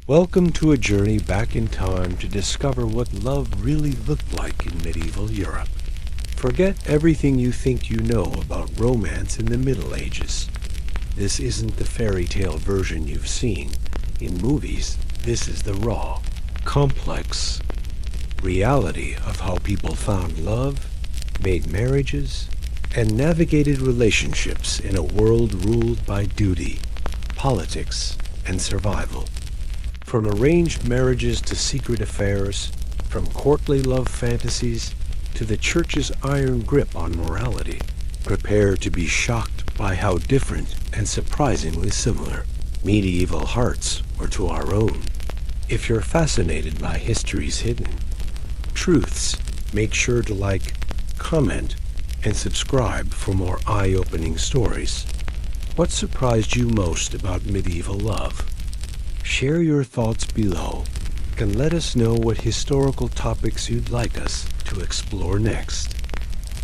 Welcome to a journey back in time to discover what love really looked like in medieval Europe. Forget everything you think you know about romance in the Middle Ages. This isn't the fairy tale version you've seen. In movies, this is the raw, complex reality of how people found love, made marriages, and navigated relationships in a world ruled by duty, politics, and survival. From arranged marriages to secret affairs, from courtly love fantasies to the church's iron grip on morality, prepare to be shocked by how different and surprisingly similar medieval hearts were to our own. If you're fascinated by history's hidden truths, make sure to like, comment, and subscribe for more eye-opening stories. What surprised you most about medieval love? Share your thoughts below and let us know what historical topics you'd like us to explore next.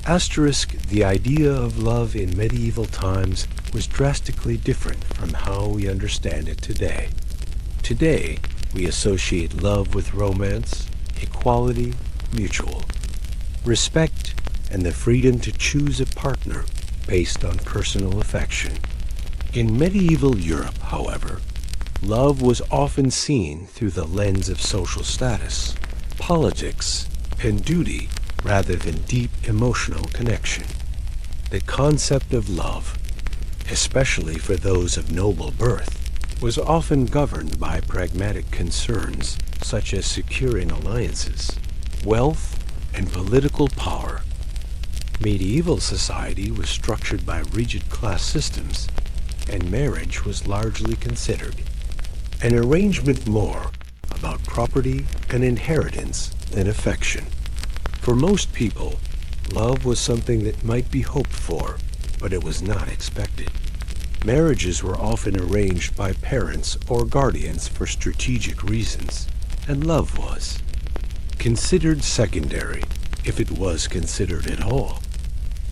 The idea of love in medieval times was drastically different from how we understand it today. Today, we associate love with romance, equality, mutual respect, and the freedom to choose a partner based on personal affection. In medieval Europe, however, love was often seen through the lens of social status, politics, and duty rather than deep emotional connection. The concept of love, especially for those of noble birth, was often governed by pragmatic concerns such as securing alliances, wealth, and political power. Medieval society was structured by rigid class systems, and marriage was largely considered an arrangement more about property and inheritance than affection. For most people, love was something that might be hoped for, but it was not expected. Marriages were often arranged by parents or guardians for strategic reasons, and love was considered secondary, if it was considered at all.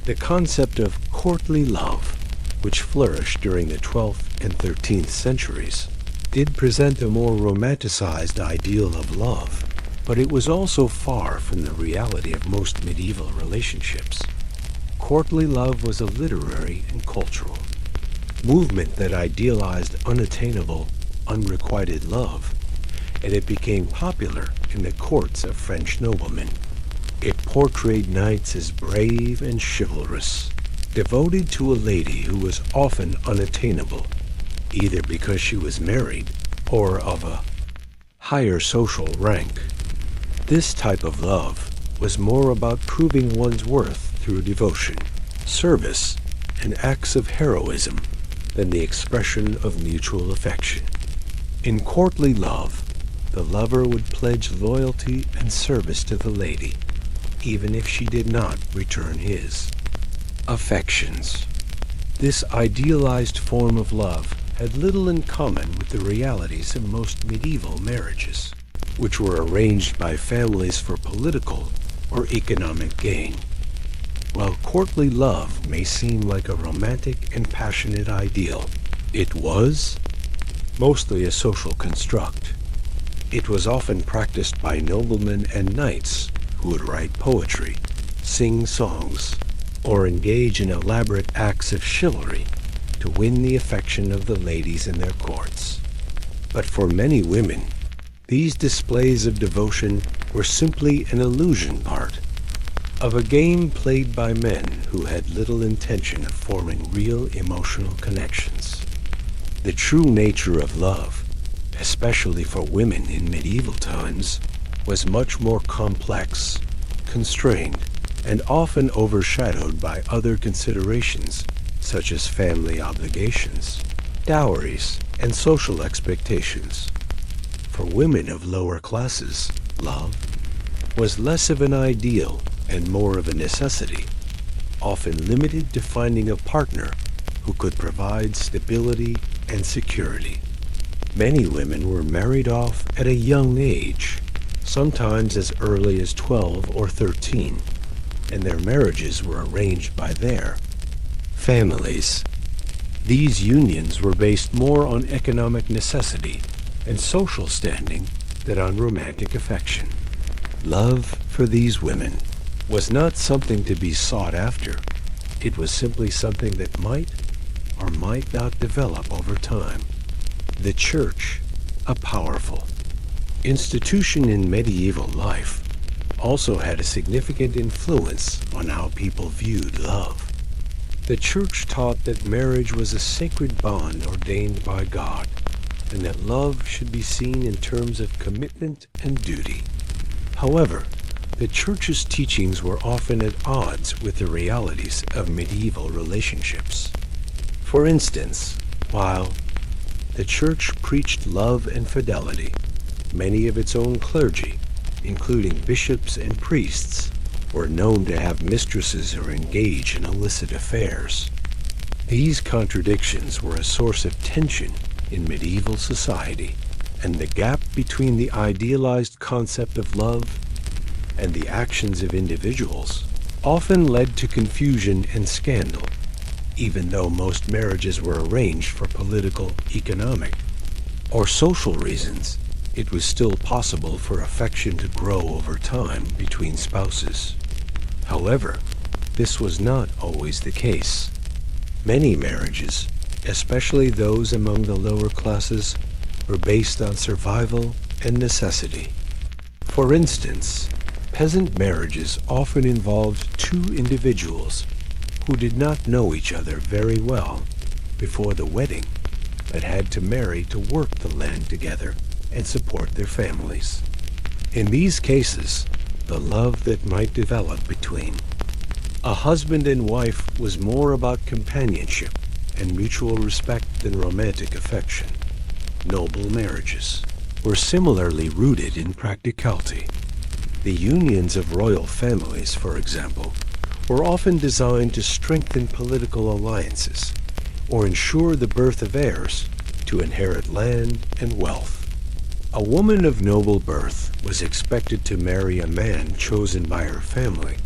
The concept of courtly love, which flourished during the 12th and 13th centuries, did present a more romanticized ideal of love, but it was also far from the reality of most medieval relationships. Courtly love was a literary and cultural movement that idealized unattainable, unrequited love, and it became popular in the courts of French noblemen. It portrayed knights as brave and chivalrous, devoted to a lady who was often unattainable, either because she was married or of a higher social rank. This type of love was more about proving one's worth through devotion, service, and acts of heroism than the expression of mutual affection. In courtly love, the lover would pledge loyalty and service to the lady, even if she did not return his affections. This idealized form of love had little in common with the realities of most medieval marriages, which were arranged by families for political or economic gain. While courtly love may seem like a romantic and passionate ideal, it was mostly a social construct. It was often practiced by noblemen and knights who would write poetry, sing songs, or engage in elaborate acts of chivalry to win the affection of the ladies in their courts. But for many women, these displays of devotion were simply an illusion part of a game played by men who had little intention of forming real emotional connections. The true nature of love, especially for women in medieval times, was much more complex, constrained, and often overshadowed by other considerations such as family obligations, dowries, and social expectations. For women of lower classes, love was less of an ideal and more of a necessity, often limited to finding a partner who could provide stability and security. Many women were married off at a young age, sometimes as early as 12 or 13, and their marriages were arranged by their families. These unions were based more on economic necessity and social standing than on romantic affection. Love for these women was not something to be sought after. It was simply something that might or might not develop over time. The church, a powerful institution in medieval life, also had a significant influence on how people viewed love. The church taught that marriage was a sacred bond ordained by God, and that love should be seen in terms of commitment and duty. However, the church's teachings were often at odds with the realities of medieval relationships. For instance, while the church preached love and fidelity, many of its own clergy, including bishops and priests, were known to have mistresses or engage in illicit affairs. These contradictions were a source of tension in medieval society, and the gap between the idealized concept of love and the actions of individuals often led to confusion and scandal, even though most marriages were arranged for political, economic, or social reasons. It was still possible for affection to grow over time between spouses. However, this was not always the case. Many marriages, especially those among the lower classes, were based on survival and necessity. For instance, peasant marriages often involved two individuals who did not know each other very well before the wedding, but had to marry to work the land together and support their families. In these cases, the love that might develop between a husband and wife was more about companionship and mutual respect than romantic affection. Noble marriages were similarly rooted in practicality. The unions of royal families, for example, were often designed to strengthen political alliances or ensure the birth of heirs to inherit land and wealth. A woman of noble birth was expected to marry a man chosen by her family,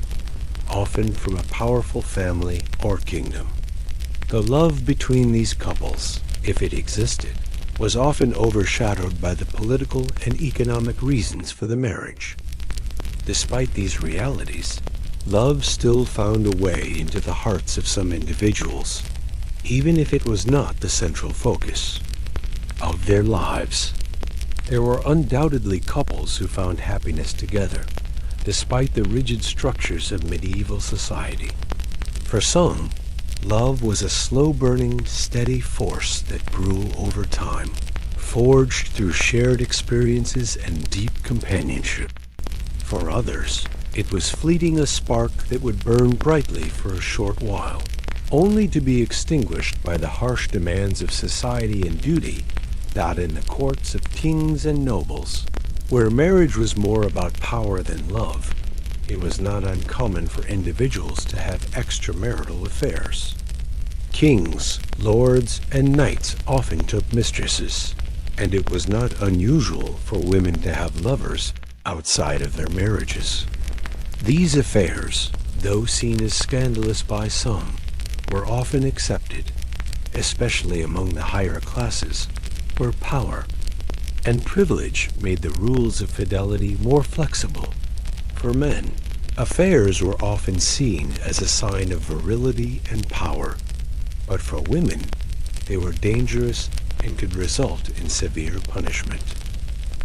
often from a powerful family or kingdom. The love between these couples, if it existed, was often overshadowed by the political and economic reasons for the marriage. Despite these realities, love still found a way into the hearts of some individuals, even if it was not the central focus of their lives. There were undoubtedly couples who found happiness together, despite the rigid structures of medieval society. For some, love was a slow-burning, steady force that grew over time, forged through shared experiences and deep companionship. For others, it was fleeting, a spark that would burn brightly for a short while, only to be extinguished by the harsh demands of society and duty that in the courts of kings and nobles, where marriage was more about power than love, it was not uncommon for individuals to have extramarital affairs. Kings, lords, and knights often took mistresses, and it was not unusual for women to have lovers outside of their marriages. These affairs, though seen as scandalous by some, were often accepted, especially among the higher classes, where power and privilege made the rules of fidelity more flexible. For men, affairs were often seen as a sign of virility and power, but for women, they were dangerous and could result in severe punishment.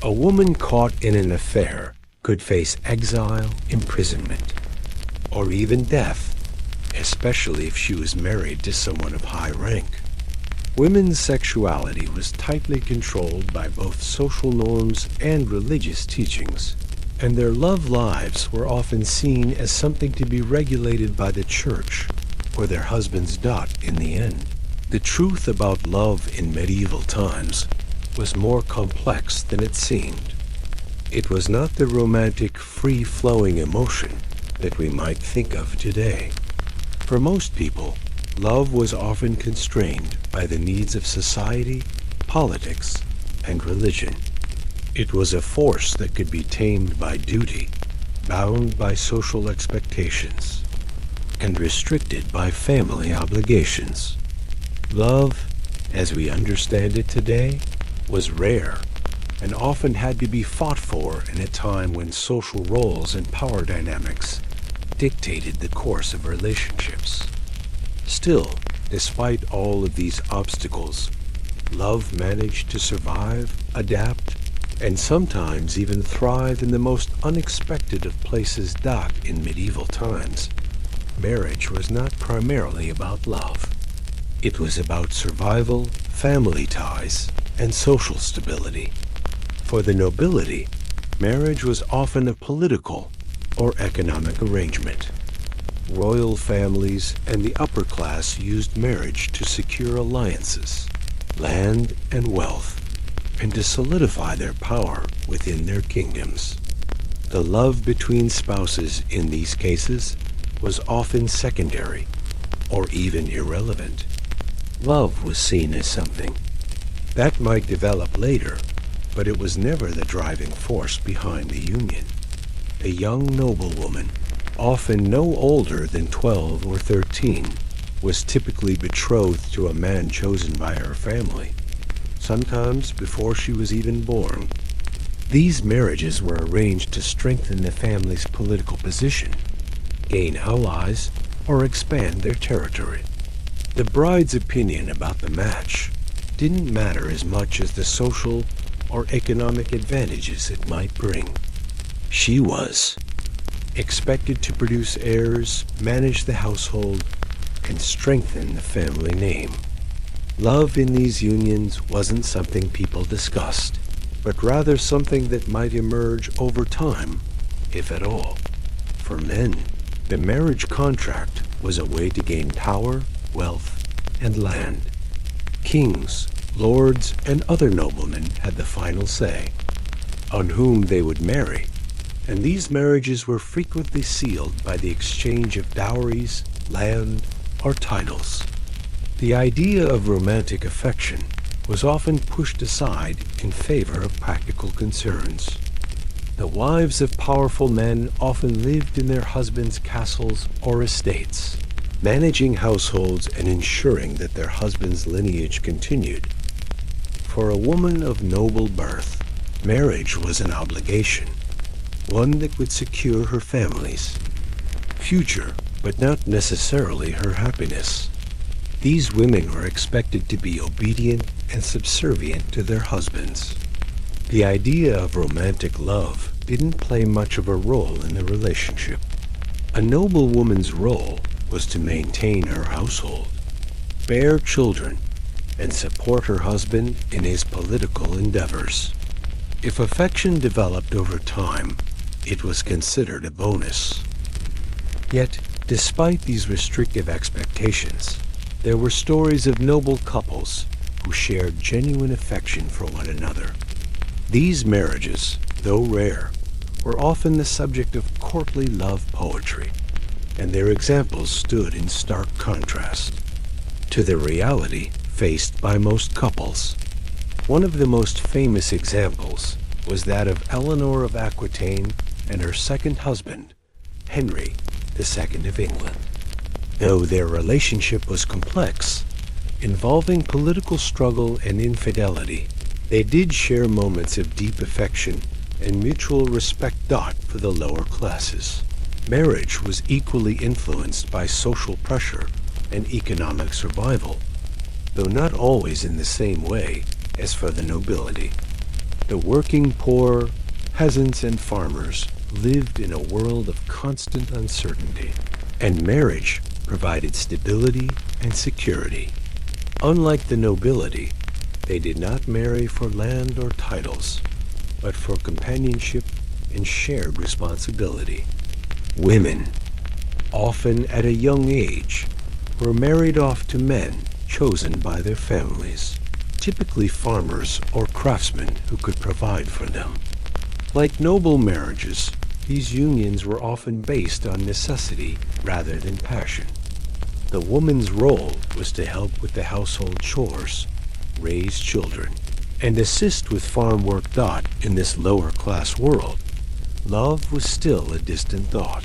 A woman caught in an affair could face exile, imprisonment, or even death, especially if she was married to someone of high rank. Women's sexuality was tightly controlled by both social norms and religious teachings, and their love lives were often seen as something to be regulated by the church or their husband's dot in the end. The truth about love in medieval times was more complex than it seemed. It was not the romantic, free-flowing emotion that we might think of today. For most people, love was often constrained by the needs of society, politics, and religion. It was a force that could be tamed by duty, bound by social expectations, and restricted by family obligations. Love, as we understand it today, was rare and often had to be fought for in a time when social roles and power dynamics dictated the course of relationships. Still, despite all of these obstacles, love managed to survive, adapt, and sometimes even thrive in the most unexpected of places. In medieval times, marriage was not primarily about love. It was about survival, family ties, and social stability. For the nobility, marriage was often a political or economic arrangement. Royal families and the upper class used marriage to secure alliances, land, and wealth, and to solidify their power within their kingdoms. The love between spouses in these cases was often secondary or even irrelevant. Love was seen as something that might develop later, but it was never the driving force behind the union. A young noblewoman, often no older than 12 or 13, was typically betrothed to a man chosen by her family, sometimes before she was even born. These marriages were arranged to strengthen the family's political position, gain allies, or expand their territory. The bride's opinion about the match didn't matter as much as the social or economic advantages it might bring. She was expected to produce heirs, manage the household, and strengthen the family name. Love in these unions wasn't something people discussed, but rather something that might emerge over time, if at all. For men, the marriage contract was a way to gain power, wealth, and land. Kings, lords, and other noblemen had the final say on whom they would marry, and these marriages were frequently sealed by the exchange of dowries, land, or titles. The idea of romantic affection was often pushed aside in favor of practical concerns. The wives of powerful men often lived in their husbands' castles or estates, managing households and ensuring that their husband's lineage continued. For a woman of noble birth, marriage was an obligation, one that would secure her family's future, but not necessarily her happiness. These women were expected to be obedient and subservient to their husbands. The idea of romantic love didn't play much of a role in the relationship. A noble woman's role was to maintain her household, bear children, and support her husband in his political endeavors. If affection developed over time, it was considered a bonus. Yet, despite these restrictive expectations, there were stories of noble couples who shared genuine affection for one another. These marriages, though rare, were often the subject of courtly love poetry, and their examples stood in stark contrast to the reality faced by most couples. One of the most famous examples was that of Eleanor of Aquitaine and her second husband, Henry II of England. Though their relationship was complex, involving political struggle and infidelity, they did share moments of deep affection and mutual respect. For the lower classes, marriage was equally influenced by social pressure and economic survival, though not always in the same way as for the nobility. The working poor, peasants, and farmers lived in a world of constant uncertainty, and marriage provided stability and security. Unlike the nobility, they did not marry for land or titles, but for companionship and shared responsibility. Women, often at a young age, were married off to men chosen by their families, typically farmers or craftsmen who could provide for them. Like noble marriages, these unions were often based on necessity rather than passion. The woman's role was to help with the household chores, raise children, and assist with farm work. In this lower-class world, love was still a distant thought.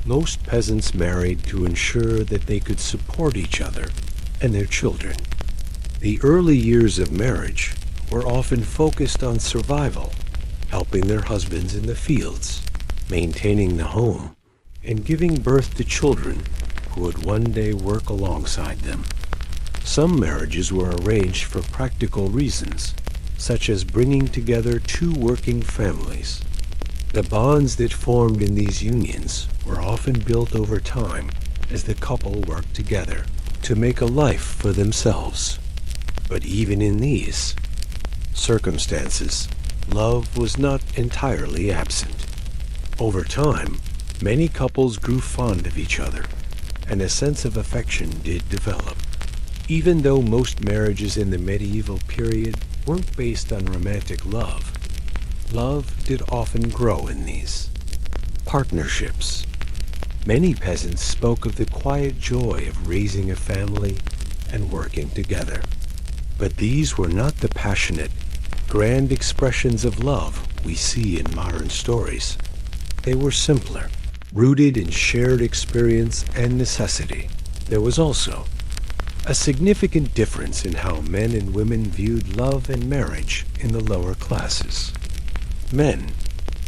Most peasants married to ensure that they could support each other and their children. The early years of marriage were often focused on survival, helping their husbands in the fields, maintaining the home, and giving birth to children who would one day work alongside them. Some marriages were arranged for practical reasons, such as bringing together two working families. The bonds that formed in these unions were often built over time as the couple worked together to make a life for themselves. But even in these circumstances, love was not entirely absent. Over time, many couples grew fond of each other, and a sense of affection did develop. Even though most marriages in the medieval period weren't based on romantic love, love did often grow in these partnerships. Many peasants spoke of the quiet joy of raising a family and working together. But these were not the passionate, grand expressions of love we see in modern stories. They were simpler, rooted in shared experience and necessity. There was also a significant difference in how men and women viewed love and marriage in the lower classes. Men,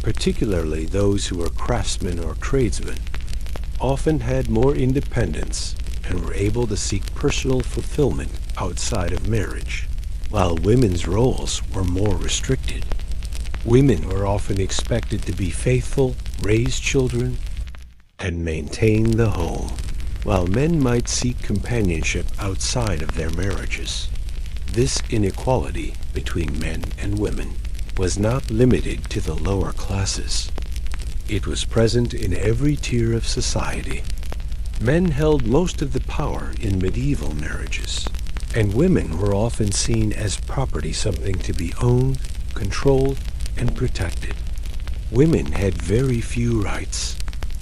particularly those who were craftsmen or tradesmen, often had more independence and were able to seek personal fulfillment outside of marriage, while women's roles were more restricted. Women were often expected to be faithful, raise children, and maintain the home, while men might seek companionship outside of their marriages. This inequality between men and women was not limited to the lower classes. It was present in every tier of society. Men held most of the power in medieval marriages, and women were often seen as property, something to be owned, controlled, and protected. Women had very few rights,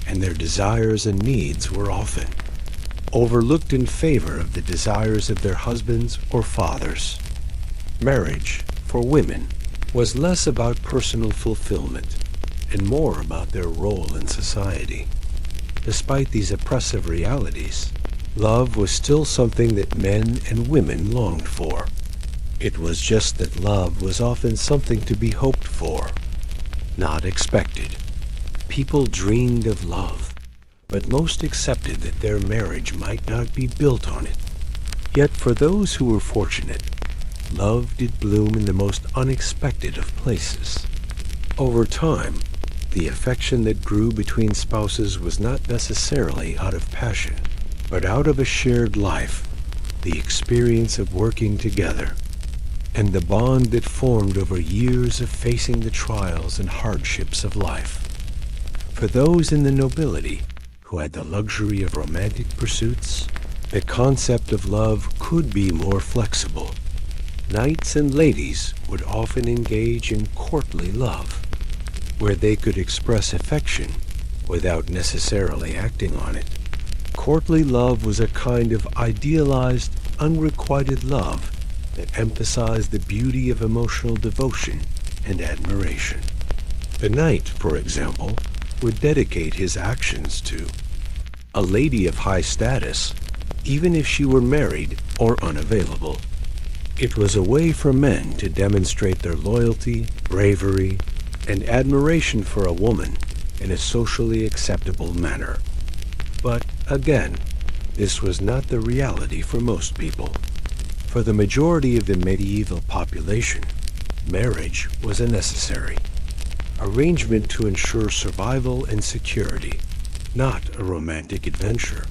and their desires and needs were often overlooked in favor of the desires of their husbands or fathers. Marriage, for women, was less about personal fulfillment and more about their role in society. Despite these oppressive realities, love was still something that men and women longed for. It was just that love was often something to be hoped for, not expected. People dreamed of love, but most accepted that their marriage might not be built on it. Yet for those who were fortunate, love did bloom in the most unexpected of places. Over time, the affection that grew between spouses was not necessarily out of passion, but out of a shared life, the experience of working together, and the bond that formed over years of facing the trials and hardships of life. For those in the nobility who had the luxury of romantic pursuits, the concept of love could be more flexible. Knights and ladies would often engage in courtly love, where they could express affection without necessarily acting on it. Courtly love was a kind of idealized, unrequited love that emphasized the beauty of emotional devotion and admiration. The knight, for example, would dedicate his actions to a lady of high status, even if she were married or unavailable. It was a way for men to demonstrate their loyalty, bravery, and admiration for a woman in a socially acceptable manner. But again, this was not the reality for most people. For the majority of the medieval population, marriage was a necessary arrangement to ensure survival and security, not a romantic adventure.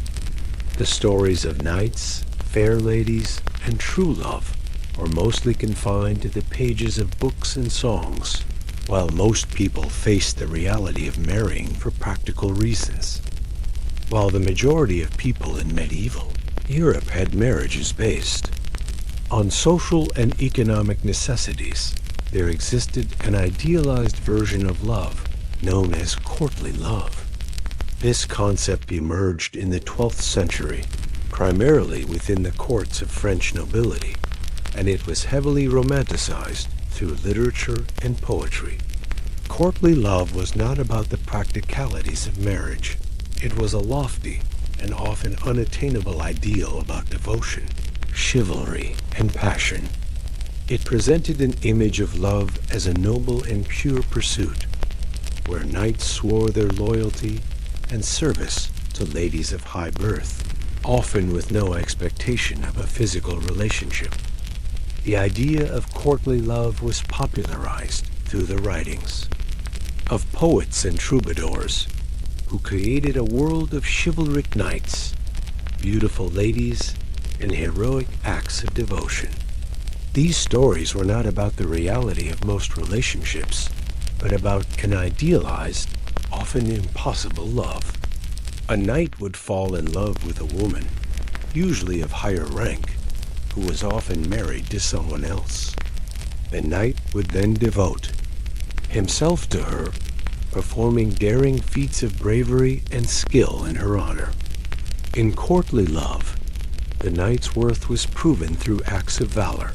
The stories of knights, fair ladies, and true love were mostly confined to the pages of books and songs, while most people faced the reality of marrying for practical reasons. While the majority of people in medieval Europe had marriages based on social and economic necessities, there existed an idealized version of love known as courtly love. This concept emerged in the 12th century, primarily within the courts of French nobility, and it was heavily romanticized through literature and poetry. Courtly love was not about the practicalities of marriage. It was a lofty and often unattainable ideal about devotion, chivalry, and passion. It presented an image of love as a noble and pure pursuit, where knights swore their loyalty and service to ladies of high birth, often with no expectation of a physical relationship. The idea of courtly love was popularized through the writings of poets and troubadours who created a world of chivalric knights, beautiful ladies, and heroic acts of devotion. These stories were not about the reality of most relationships, but about an idealized, often impossible love. A knight would fall in love with a woman, usually of higher rank, who was often married to someone else. The knight would then devote himself to her, performing daring feats of bravery and skill in her honor. In courtly love, the knight's worth was proven through acts of valor,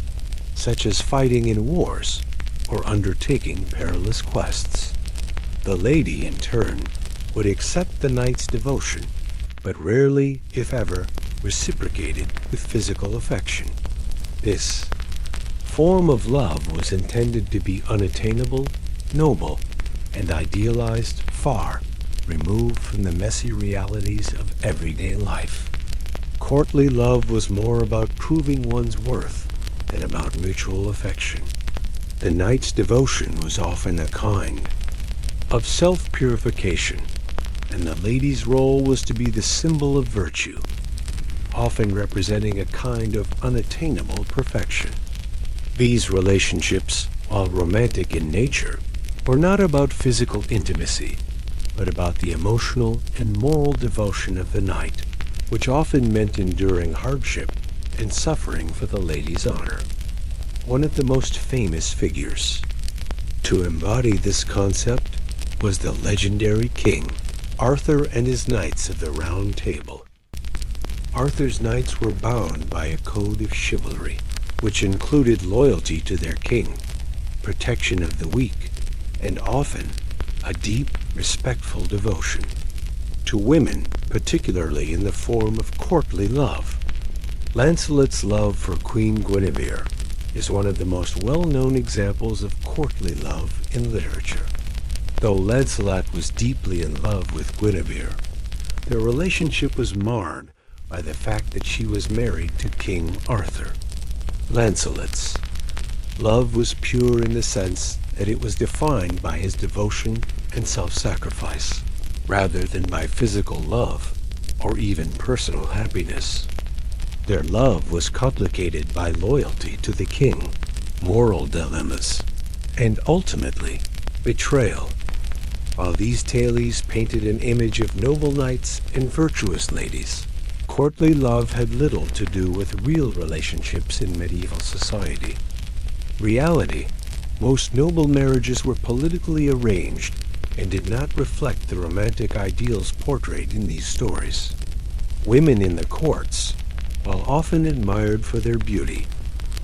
such as fighting in wars or undertaking perilous quests. The lady, in turn, would accept the knight's devotion, but rarely, if ever, reciprocated with physical affection. This form of love was intended to be unattainable, noble, and idealized, far removed from the messy realities of everyday life. Courtly love was more about proving one's worth than about mutual affection. The knight's devotion was often a kind of self-purification, and the lady's role was to be the symbol of virtue, often representing a kind of unattainable perfection. These relationships, while romantic in nature, were not about physical intimacy, but about the emotional and moral devotion of the knight, which often meant enduring hardship and suffering for the lady's honor. One of the most famous figures to embody this concept was the legendary king, Arthur, and his knights of the Round Table. Arthur's knights were bound by a code of chivalry, which included loyalty to their king, protection of the weak, and often a deep, respectful devotion to women, particularly in the form of courtly love. Lancelot's love for Queen Guinevere is one of the most well-known examples of courtly love in literature. Though Lancelot was deeply in love with Guinevere, their relationship was marred by the fact that she was married to King Arthur. Lancelot's love was pure in the sense that it was defined by his devotion and self-sacrifice, rather than by physical love or even personal happiness. Their love was complicated by loyalty to the king, moral dilemmas, and ultimately betrayal. While these tales painted an image of noble knights and virtuous ladies, courtly love had little to do with real relationships in medieval society. Reality, most noble marriages were politically arranged and did not reflect the romantic ideals portrayed in these stories. Women in the courts, while often admired for their beauty,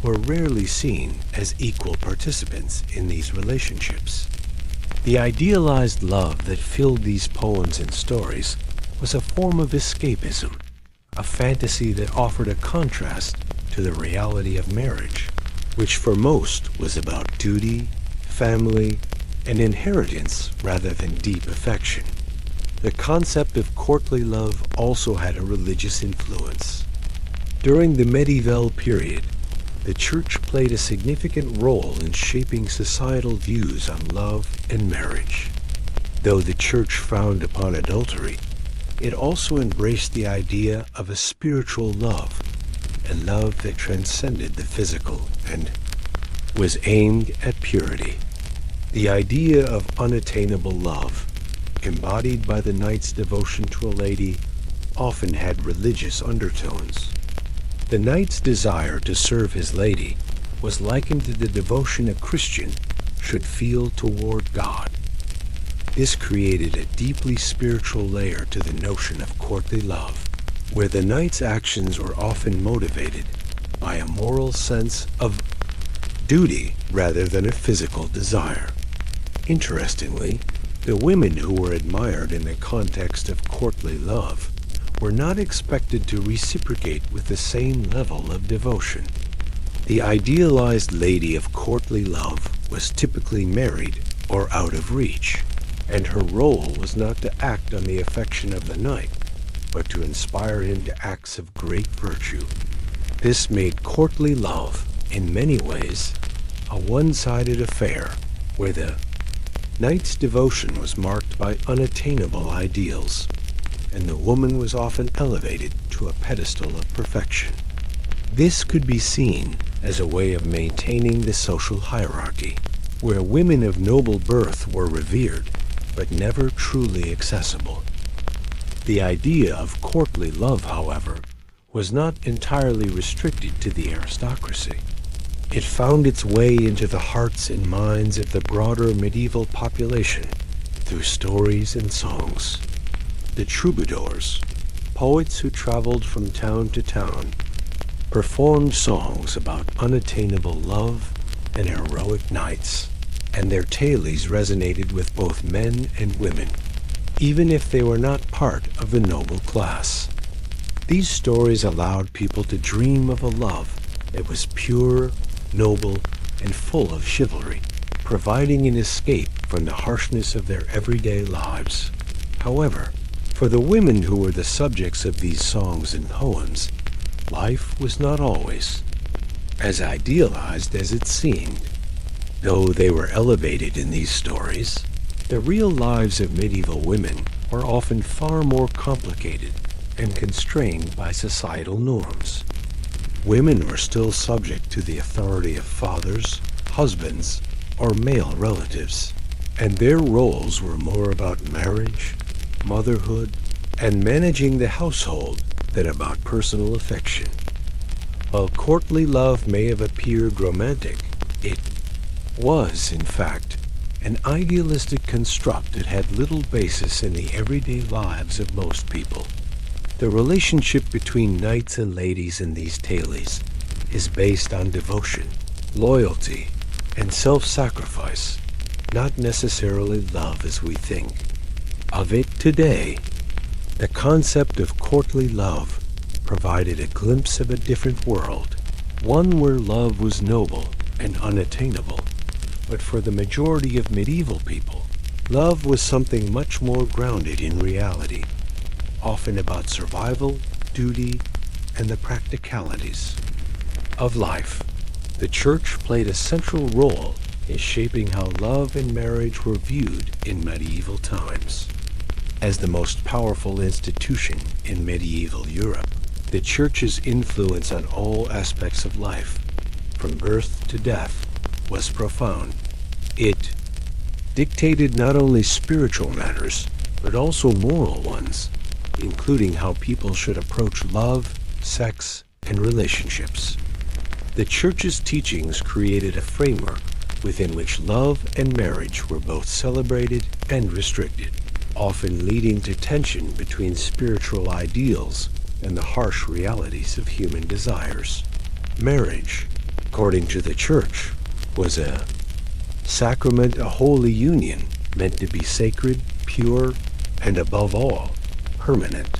were rarely seen as equal participants in these relationships. The idealized love that filled these poems and stories was a form of escapism, a fantasy that offered a contrast to the reality of marriage, which for most was about duty, family, and inheritance rather than deep affection. The concept of courtly love also had a religious influence. During the medieval period, the church played a significant role in shaping societal views on love and marriage. Though the church frowned upon adultery, it also embraced the idea of a spiritual love, a love that transcended the physical and was aimed at purity. The idea of unattainable love, embodied by the knight's devotion to a lady, often had religious undertones. The knight's desire to serve his lady was likened to the devotion a Christian should feel toward God. This created a deeply spiritual layer to the notion of courtly love, where the knight's actions were often motivated by a moral sense of duty rather than a physical desire. Interestingly, the women who were admired in the context of courtly love were not expected to reciprocate with the same level of devotion. The idealized lady of courtly love was typically married or out of reach, and her role was not to act on the affection of the knight, but to inspire him to acts of great virtue. This made courtly love, in many ways, a one-sided affair, where the knight's devotion was marked by unattainable ideals, and the woman was often elevated to a pedestal of perfection. This could be seen as a way of maintaining the social hierarchy, where women of noble birth were revered, but never truly accessible. The idea of courtly love, however, was not entirely restricted to the aristocracy. It found its way into the hearts and minds of the broader medieval population through stories and songs. The troubadours, poets who traveled from town to town, performed songs about unattainable love and heroic knights, and their tales resonated with both men and women, even if they were not part of the noble class. These stories allowed people to dream of a love that was pure, noble, and full of chivalry, providing an escape from the harshness of their everyday lives. However, for the women who were the subjects of these songs and poems, life was not always as idealized as it seemed. Though they were elevated in these stories, the real lives of medieval women were often far more complicated and constrained by societal norms. Women were still subject to the authority of fathers, husbands, or male relatives, and their roles were more about marriage, motherhood, and managing the household than about personal affection. While courtly love may have appeared romantic, it was, in fact, an idealistic construct that had little basis in the everyday lives of most people. The relationship between knights and ladies in these tales is based on devotion, loyalty, and self-sacrifice, not necessarily love as we think of it today. The concept of courtly love provided a glimpse of a different world, one where love was noble and unattainable. But for the majority of medieval people, love was something much more grounded in reality, often about survival, duty, and the practicalities of life. The church played a central role in shaping how love and marriage were viewed in medieval times. As the most powerful institution in medieval Europe, the church's influence on all aspects of life, from birth to death, was profound. It dictated not only spiritual matters, but also moral ones, including how people should approach love, sex, and relationships. The church's teachings created a framework within which love and marriage were both celebrated and restricted, often leading to tension between spiritual ideals and the harsh realities of human desires. Marriage, according to the church, was a sacrament, a holy union meant to be sacred, pure, and above all, permanent.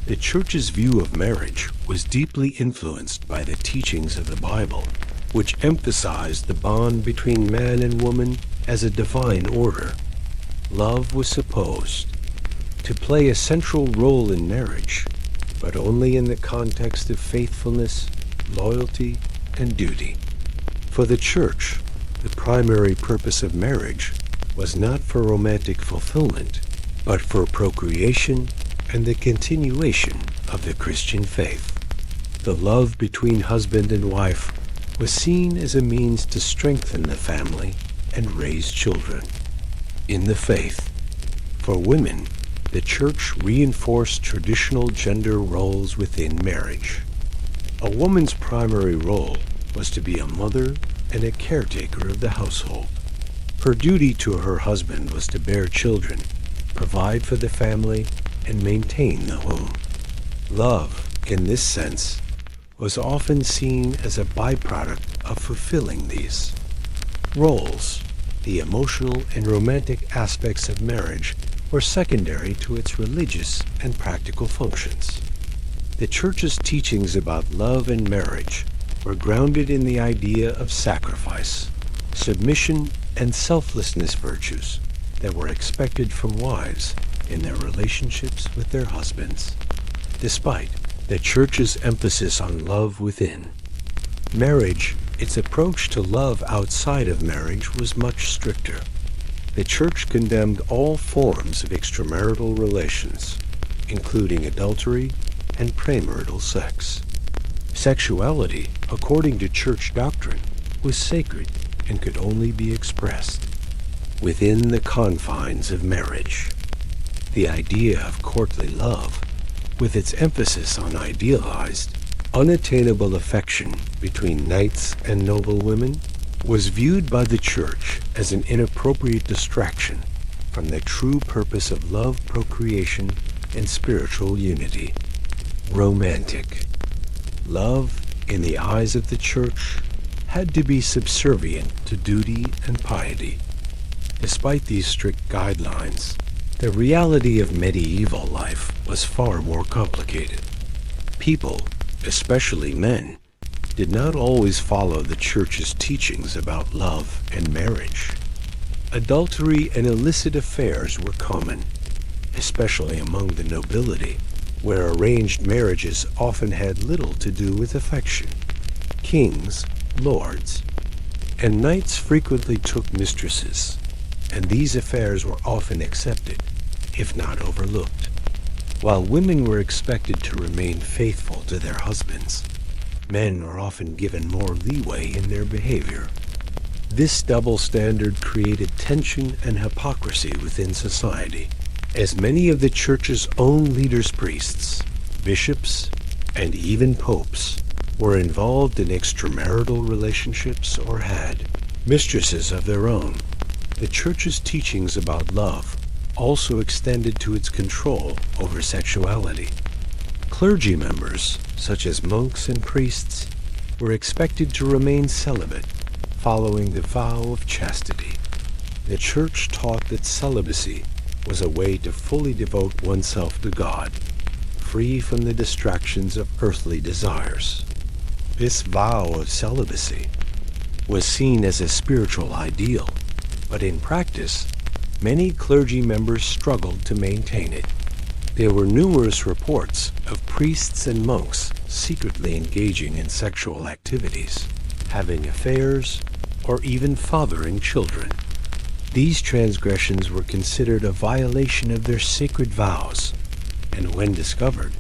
The church's view of marriage was deeply influenced by the teachings of the Bible, which emphasized the bond between man and woman as a divine order. Love was supposed to play a central role in marriage, but only in the context of faithfulness, loyalty, and duty. For the church, the primary purpose of marriage was not for romantic fulfillment, but for procreation and the continuation of the Christian faith. The love between husband and wife was seen as a means to strengthen the family and raise children. In the faith, for women, the church reinforced traditional gender roles within marriage. A woman's primary role was to be a mother and a caretaker of the household. Her duty to her husband was to bear children, provide for the family, and maintain the home. Love, in this sense, was often seen as a byproduct of fulfilling these roles. The emotional and romantic aspects of marriage were secondary to its religious and practical functions. The church's teachings about love and marriage were grounded in the idea of sacrifice, submission, and selflessness virtues that were expected from wives in their relationships with their husbands. Despite the Church's emphasis on love within, marriage, its approach to love outside of marriage was much stricter. The Church condemned all forms of extramarital relations, including adultery and premarital sex. Sexuality, according to Church doctrine, was sacred and could only be expressed within the confines of marriage. The idea of courtly love, with its emphasis on idealized, unattainable affection between knights and noblewomen, was viewed by the Church as an inappropriate distraction from the true purpose of love, procreation, and spiritual unity. Romantic. Love, in the eyes of the Church, had to be subservient to duty and piety. Despite these strict guidelines, the reality of medieval life was far more complicated. People, especially men, did not always follow the Church's teachings about love and marriage. Adultery and illicit affairs were common, especially among the nobility, where arranged marriages often had little to do with affection. Kings, lords, and knights frequently took mistresses, and these affairs were often accepted, if not overlooked, while women were expected to remain faithful to their husbands. Men were often given more leeway in their behavior. This double standard created tension and hypocrisy within society, as many of the Church's own leaders, priests, bishops, and even popes were involved in extramarital relationships or had mistresses of their own. The Church's teachings about love also extended to its control over sexuality. Clergy members, such as monks and priests, were expected to remain celibate, following the vow of chastity. The Church taught that celibacy was a way to fully devote oneself to God, free from the distractions of earthly desires. This vow of celibacy was seen as a spiritual ideal, but in practice, many clergy members struggled to maintain it. There were numerous reports of priests and monks secretly engaging in sexual activities, having affairs, or even fathering children. These transgressions were considered a violation of their sacred vows, and when discovered,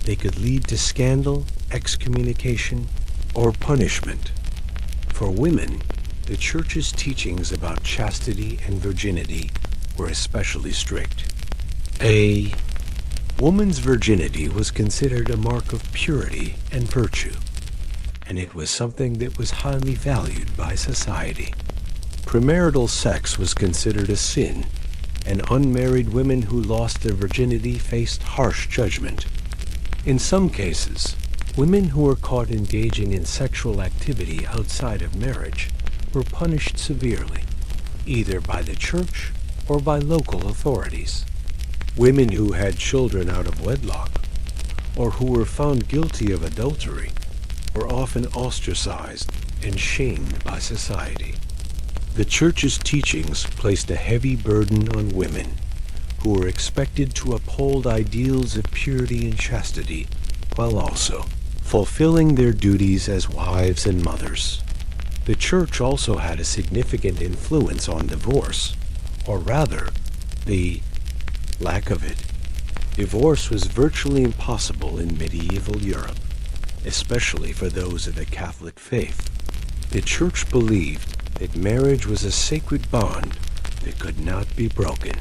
they could lead to scandal, excommunication, or punishment. For women, the Church's teachings about chastity and virginity were especially strict. A woman's virginity was considered a mark of purity and virtue, and it was something that was highly valued by society. Premarital sex was considered a sin, and unmarried women who lost their virginity faced harsh judgment. In some cases, women who were caught engaging in sexual activity outside of marriage were punished severely, either by the Church or by local authorities. Women who had children out of wedlock, or who were found guilty of adultery, were often ostracized and shamed by society. The Church's teachings placed a heavy burden on women, who were expected to uphold ideals of purity and chastity, while also fulfilling their duties as wives and mothers. The Church also had a significant influence on divorce, or rather, the lack of it. Divorce was virtually impossible in medieval Europe, especially for those of the Catholic faith. The Church believed that marriage was a sacred bond that could not be broken.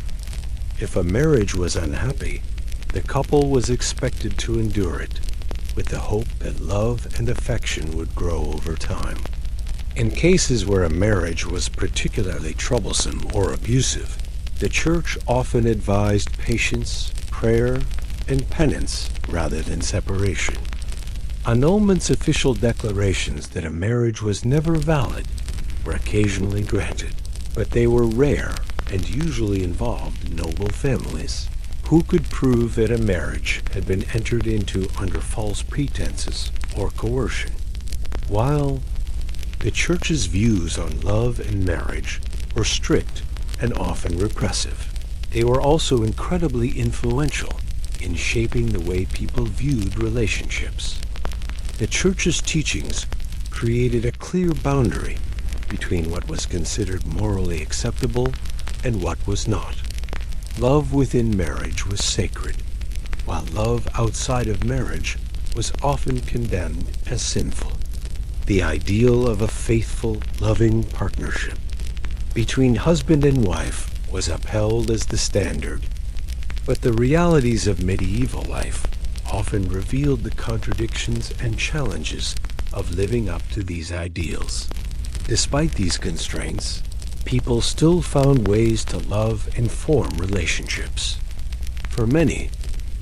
If a marriage was unhappy, the couple was expected to endure it, with the hope that love and affection would grow over time. In cases where a marriage was particularly troublesome or abusive, the Church often advised patience, prayer, and penance rather than separation. Annulment's official declarations that a marriage was never valid were occasionally granted, but they were rare and usually involved noble families who could prove that a marriage had been entered into under false pretenses or coercion. While the church's views on love and marriage were strict and often repressive, they were also incredibly influential in shaping the way people viewed relationships. The church's teachings created a clear boundary between what was considered morally acceptable and what was not. Love within marriage was sacred, while love outside of marriage was often condemned as sinful. The ideal of a faithful, loving partnership between husband and wife was upheld as the standard, but the realities of medieval life often revealed the contradictions and challenges of living up to these ideals. Despite these constraints, people still found ways to love and form relationships. For many,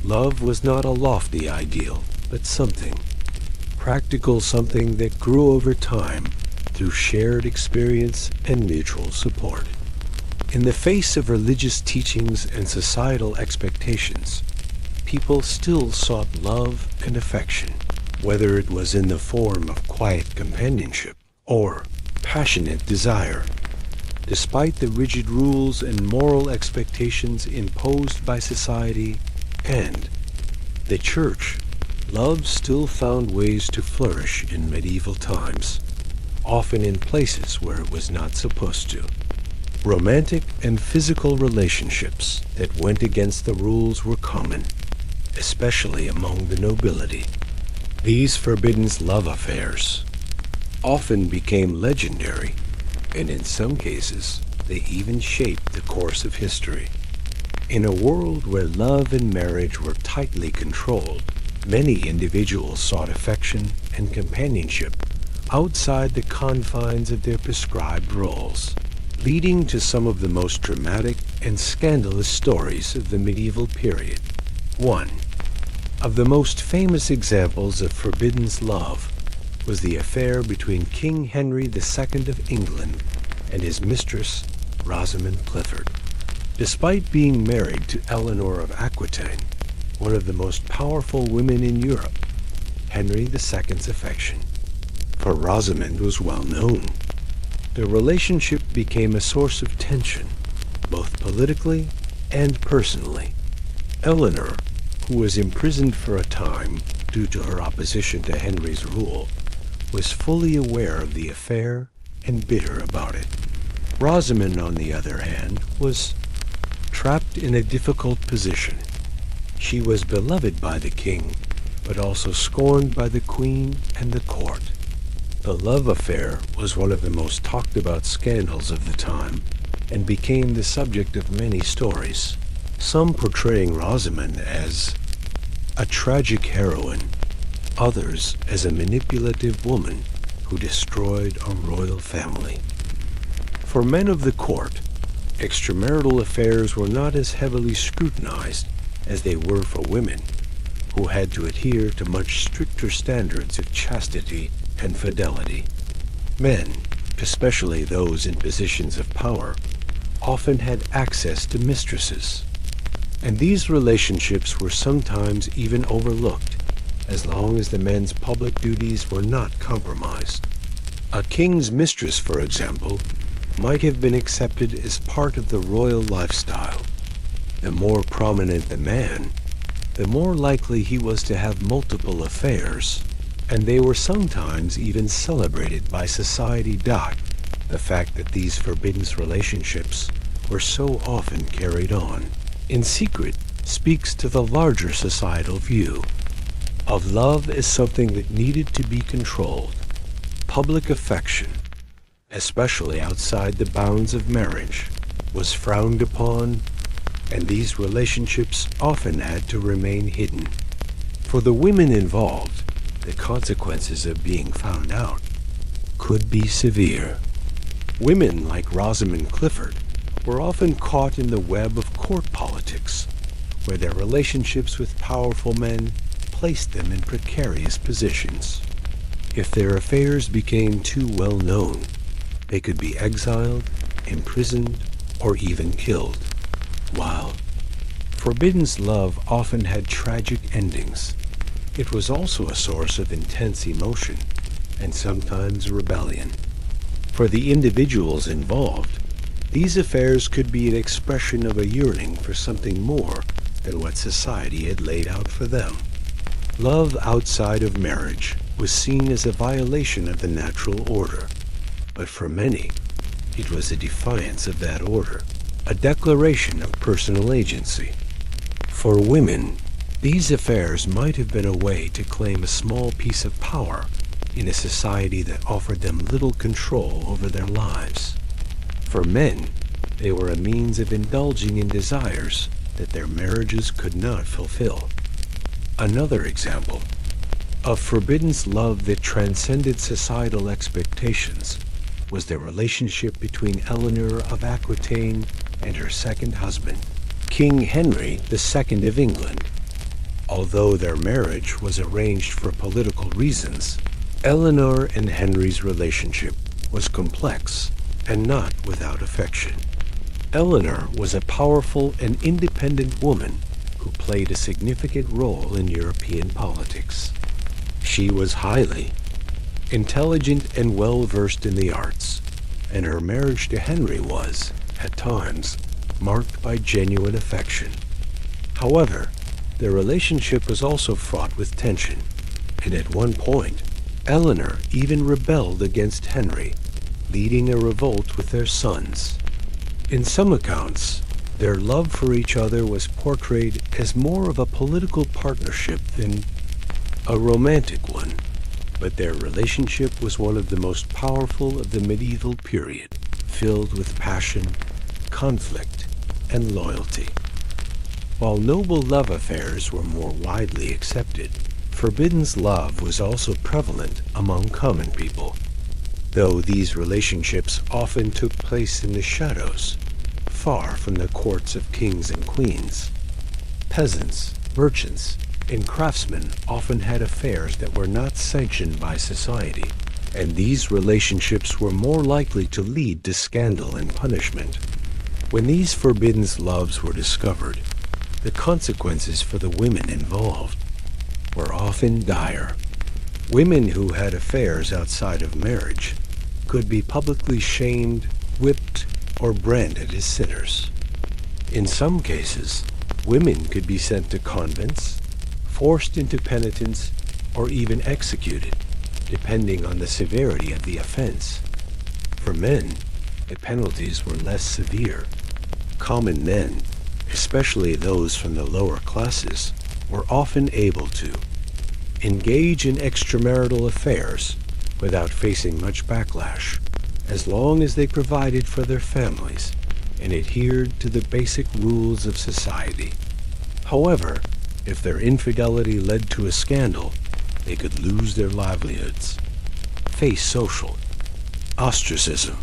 love was not a lofty ideal, but something practical, something that grew over time through shared experience and mutual support. In the face of religious teachings and societal expectations, people still sought love and affection, whether it was in the form of quiet companionship or passionate desire. Despite the rigid rules and moral expectations imposed by society and the church, love still found ways to flourish in medieval times, often in places where it was not supposed to. Romantic and physical relationships that went against the rules were common, especially among the nobility. These forbidden love affairs often became legendary, and in some cases, they even shaped the course of history. In a world where love and marriage were tightly controlled, many individuals sought affection and companionship outside the confines of their prescribed roles, leading to some of the most dramatic and scandalous stories of the medieval period. One of the most famous examples of forbidden love was the affair between King Henry II of England and his mistress, Rosamund Clifford. Despite being married to Eleanor of Aquitaine, one of the most powerful women in Europe, Henry II's affection for Rosamund was well known. The relationship became a source of tension, both politically and personally. Eleanor, who was imprisoned for a time due to her opposition to Henry's rule, was fully aware of the affair and bitter about it. Rosamund, on the other hand, was trapped in a difficult position. She was beloved by the king, but also scorned by the queen and the court. The love affair was one of the most talked about scandals of the time and became the subject of many stories, some portraying Rosamund as a tragic heroine, others as a manipulative woman who destroyed a royal family. For men of the court, extramarital affairs were not as heavily scrutinized as they were for women, who had to adhere to much stricter standards of chastity and fidelity. Men, especially those in positions of power, often had access to mistresses, and these relationships were sometimes even overlooked as long as the men's public duties were not compromised. A king's mistress, for example, might have been accepted as part of the royal lifestyle. The more prominent the man, the more likely he was to have multiple affairs, and they were sometimes even celebrated by society. The fact that these forbidden relationships were so often carried on in secret speaks to the larger societal view of love as something that needed to be controlled. Public affection, especially outside the bounds of marriage, was frowned upon, and these relationships often had to remain hidden. For the women involved, the consequences of being found out could be severe. Women like Rosamund Clifford were often caught in the web of court politics, where their relationships with powerful men placed them in precarious positions. If their affairs became too well known, they could be exiled, imprisoned, or even killed. While forbidden love often had tragic endings, it was also a source of intense emotion and sometimes rebellion. For the individuals involved, these affairs could be an expression of a yearning for something more than what society had laid out for them. Love outside of marriage was seen as a violation of the natural order, but for many, it was a defiance of that order, a declaration of personal agency. For women, these affairs might have been a way to claim a small piece of power in a society that offered them little control over their lives. For men, they were a means of indulging in desires that their marriages could not fulfill. Another example of forbidden love that transcended societal expectations was the relationship between Eleanor of Aquitaine and her second husband, King Henry II of England. Although their marriage was arranged for political reasons, Eleanor and Henry's relationship was complex and not without affection. Eleanor was a powerful and independent woman who played a significant role in European politics. She was highly intelligent and well-versed in the arts, and her marriage to Henry was, at times, marked by genuine affection. However, their relationship was also fraught with tension, and at one point, Eleanor even rebelled against Henry, leading a revolt with their sons. In some accounts, their love for each other was portrayed as more of a political partnership than a romantic one, but their relationship was one of the most powerful of the medieval period, filled with passion, conflict, and loyalty. While noble love affairs were more widely accepted, forbidden love was also prevalent among common people, though these relationships often took place in the shadows, far from the courts of kings and queens. Peasants, merchants, and craftsmen often had affairs that were not sanctioned by society, and these relationships were more likely to lead to scandal and punishment. When these forbidden loves were discovered, the consequences for the women involved were often dire. Women who had affairs outside of marriage could be publicly shamed, whipped, or branded as sinners. In some cases, women could be sent to convents, forced into penitence, or even executed, depending on the severity of the offense. For men, the penalties were less severe. Common men, especially those from the lower classes, were often able to engage in extramarital affairs without facing much backlash, as long as they provided for their families and adhered to the basic rules of society. However, if their infidelity led to a scandal, they could lose their livelihoods, face social ostracism,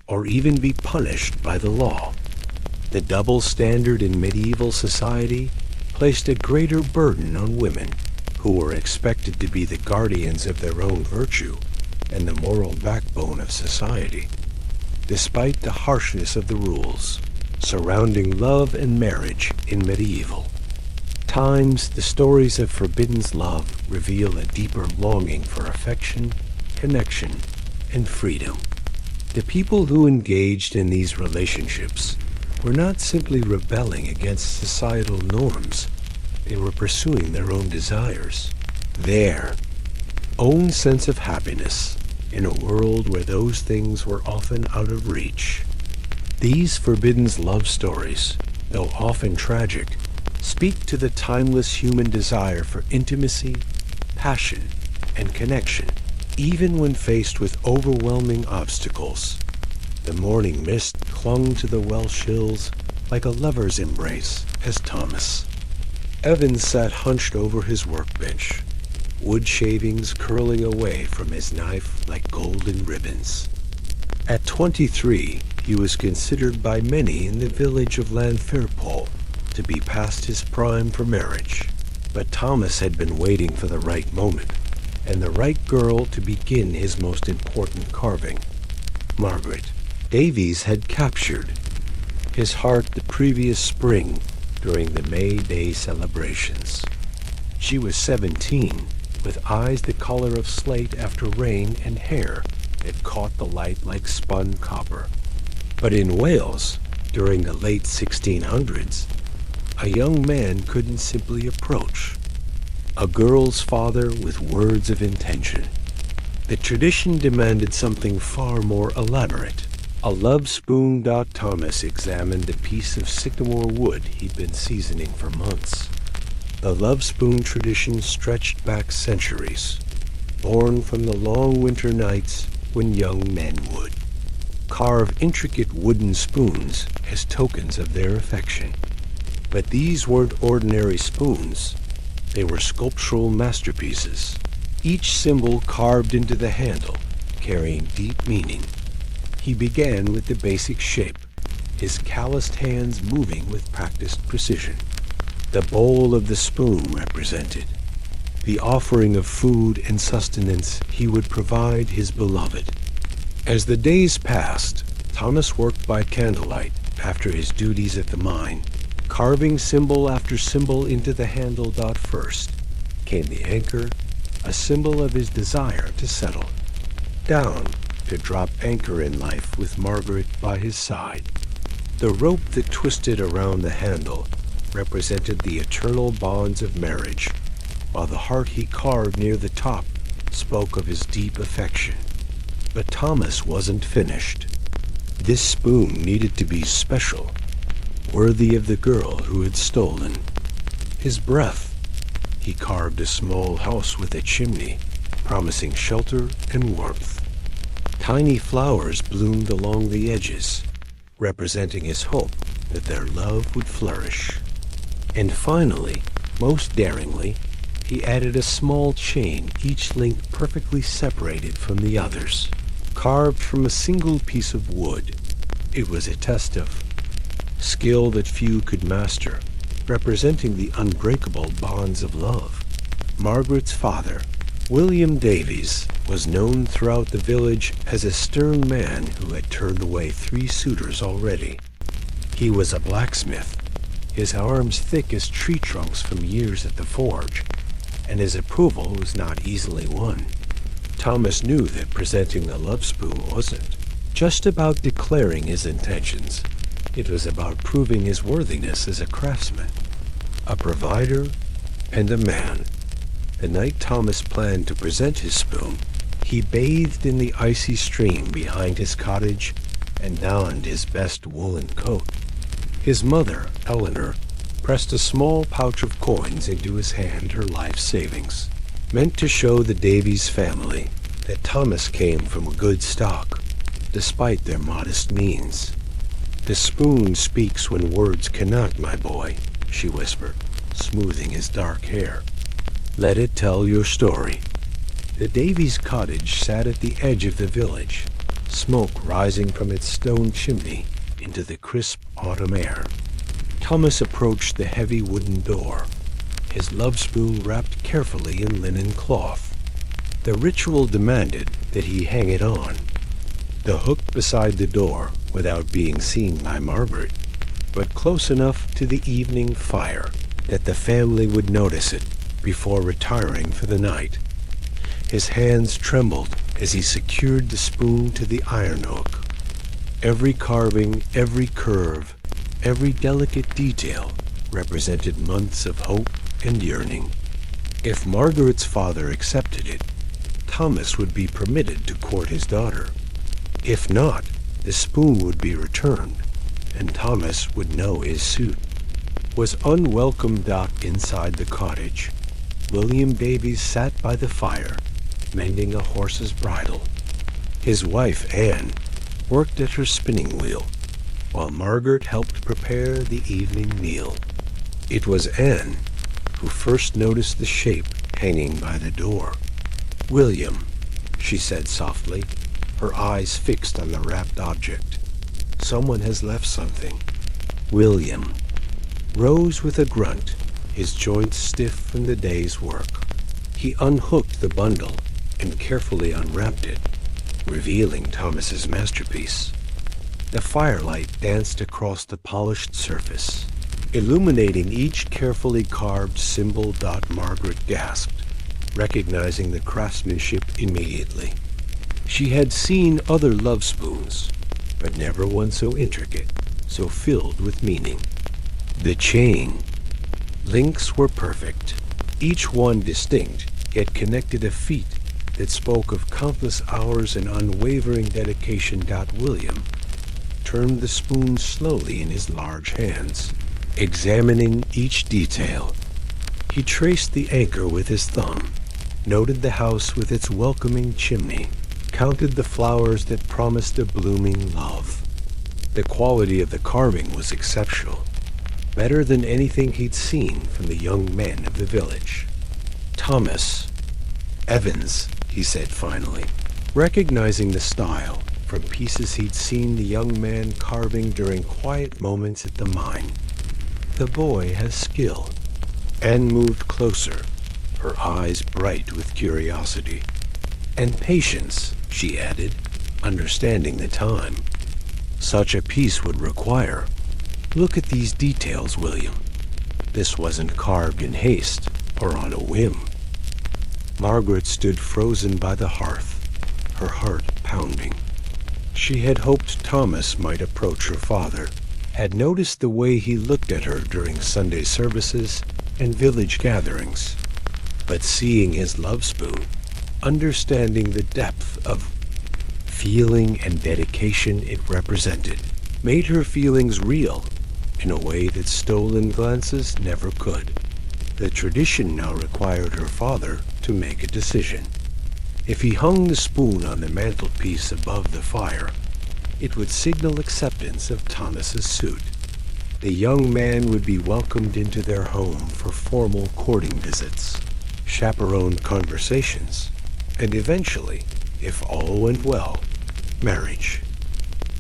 or even be punished by the law. The double standard in medieval society placed a greater burden on women, who were expected to be the guardians of their own virtue and the moral backbone of society. Despite the harshness of the rules surrounding love and marriage in medieval times, the stories of forbidden love reveal a deeper longing for affection, connection, and freedom. The people who engaged in these relationships were not simply rebelling against societal norms, they were pursuing their own desires, their own sense of happiness in a world where those things were often out of reach. These forbidden love stories, though often tragic, speak to the timeless human desire for intimacy, passion, and connection, even when faced with overwhelming obstacles. The morning mist clung to the Welsh hills like a lover's embrace as Thomas Evans sat hunched over his workbench, wood shavings curling away from his knife like golden ribbons. At 23, he was considered by many in the village of Llanfairpwll to be past his prime for marriage. But Thomas had been waiting for the right moment, and the right girl to begin his most important carving. Margaret Davies had captured his heart the previous spring during the May Day celebrations. She was 17 with eyes the color of slate after rain and hair that caught the light like spun copper. But in Wales, during the late 1600s, a young man couldn't simply approach a girl's father with words of intention. The tradition demanded something far more elaborate. A love spoon. Thomas examined a piece of sycamore wood he'd been seasoning for months. The love spoon tradition stretched back centuries, born from the long winter nights when young men would carve intricate wooden spoons as tokens of their affection. But these weren't ordinary spoons. They were sculptural masterpieces, each symbol carved into the handle, carrying deep meaning. He began with the basic shape, his calloused hands moving with practiced precision. The bowl of the spoon represented the offering of food and sustenance he would provide his beloved. As the days passed, Thomas worked by candlelight after his duties at the mine, carving symbol after symbol into the handle. First came the anchor, a symbol of his desire to settle down, to drop anchor in life with Margaret by his side. The rope that twisted around the handle represented the eternal bonds of marriage, while the heart he carved near the top spoke of his deep affection. But Thomas wasn't finished. This spoon needed to be special, worthy of the girl who had stolen his breath. He carved a small house with a chimney, promising shelter and warmth. Tiny flowers bloomed along the edges, representing his hope that their love would flourish. And finally, most daringly, he added a small chain, each link perfectly separated from the others, carved from a single piece of wood. It was a test of skill that few could master, representing the unbreakable bonds of love. Margaret's father, William Davies, was known throughout the village as a stern man who had turned away 3 suitors already. He was a blacksmith, his arms thick as tree trunks from years at the forge, and his approval was not easily won. Thomas knew that presenting the love spoon wasn't just about declaring his intentions. It was about proving his worthiness as a craftsman, a provider, and a man. The night Thomas planned to present his spoon, he bathed in the icy stream behind his cottage and donned his best woolen coat. His mother, Eleanor, pressed a small pouch of coins into his hand, her life savings, meant to show the Davies family that Thomas came from a good stock, despite their modest means. "The spoon speaks when words cannot, my boy," she whispered, smoothing his dark hair. "Let it tell your story." The Davies cottage sat at the edge of the village, smoke rising from its stone chimney into the crisp autumn air. Thomas approached the heavy wooden door, his love spoon wrapped carefully in linen cloth. The ritual demanded that he hang it on, the hook beside the door without being seen by Margaret, but close enough to the evening fire that the family would notice it before retiring for the night. His hands trembled as he secured the spoon to the iron hook. Every carving, every curve, every delicate detail represented months of hope and yearning. If Margaret's father accepted it, Thomas would be permitted to court his daughter. If not, the spoon would be returned, and Thomas would know his suit was unwelcomed. Inside the cottage, William Davies sat by the fire, mending a horse's bridle. His wife, Anne, worked at her spinning wheel, while Margaret helped prepare the evening meal. It was Anne who first noticed the shape hanging by the door. "William," she said softly, her eyes fixed on the wrapped object. "Someone has left something." William rose with a grunt, his joints stiff from the day's work. He unhooked the bundle and carefully unwrapped it, revealing Thomas's masterpiece. The firelight danced across the polished surface, illuminating each carefully carved symbol. Margaret gasped. recognizing the craftsmanship immediately. She had seen other love spoons, but never one so intricate, so filled with meaning. The chain. Links were perfect, each one distinct, yet connected a feat that spoke of countless hours and unwavering dedication. William turned the spoon slowly in his large hands, examining each detail. He traced the anchor with his thumb, noted the house with its welcoming chimney, counted the flowers that promised a blooming love. The quality of the carving was exceptional, better than anything he'd seen from the young men of the village. "Thomas Evans," he said finally, recognizing the style from pieces he'd seen the young man carving during quiet moments at the mine. "The boy has skill." Anne moved closer, her eyes bright with curiosity. "And patience," she added, understanding the time such a piece would require. "Look at these details, William. This wasn't carved in haste or on a whim." Margaret stood frozen by the hearth, her heart pounding. She had hoped Thomas might approach her father, had noticed the way he looked at her during Sunday services and village gatherings. But seeing his love spoon, understanding the depth of feeling and dedication it represented, made her feelings real in a way that stolen glances never could. The tradition now required her father to make a decision. If he hung the spoon on the mantelpiece above the fire, it would signal acceptance of Thomas's suit. The young man would be welcomed into their home for formal courting visits, chaperoned conversations, and eventually, if all went well, marriage.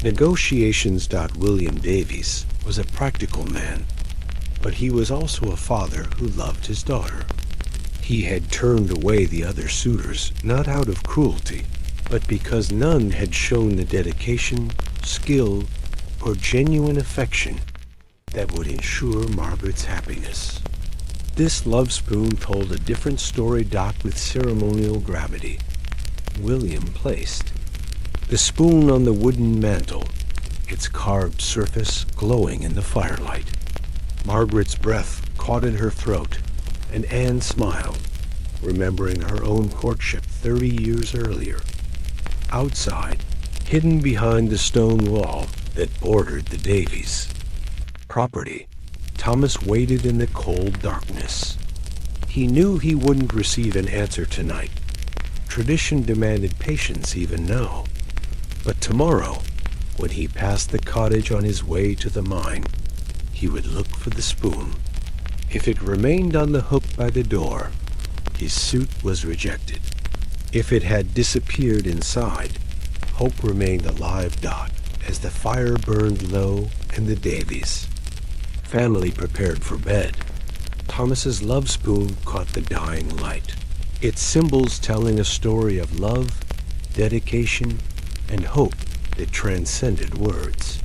Negotiations. William Davies was a practical man, but he was also a father who loved his daughter. He had turned away the other suitors not out of cruelty, but because none had shown the dedication, skill, or genuine affection that would ensure Margaret's happiness. This love spoon told a different story. With ceremonial gravity, William placed the spoon on the wooden mantel, its carved surface glowing in the firelight. Margaret's breath caught in her throat, and Anne smiled, remembering her own courtship 30 years earlier. Outside, hidden behind the stone wall that bordered the Davies property, Thomas waited in the cold darkness. He knew he wouldn't receive an answer tonight. Tradition demanded patience even now. But tomorrow, when he passed the cottage on his way to the mine, he would look for the spoon. If it remained on the hook by the door, his suit was rejected. If it had disappeared inside, hope remained alive. As the fire burned low and the Davies family prepared for bed, Thomas's love spoon caught the dying light, its symbols telling a story of love, dedication, and hope that transcended words.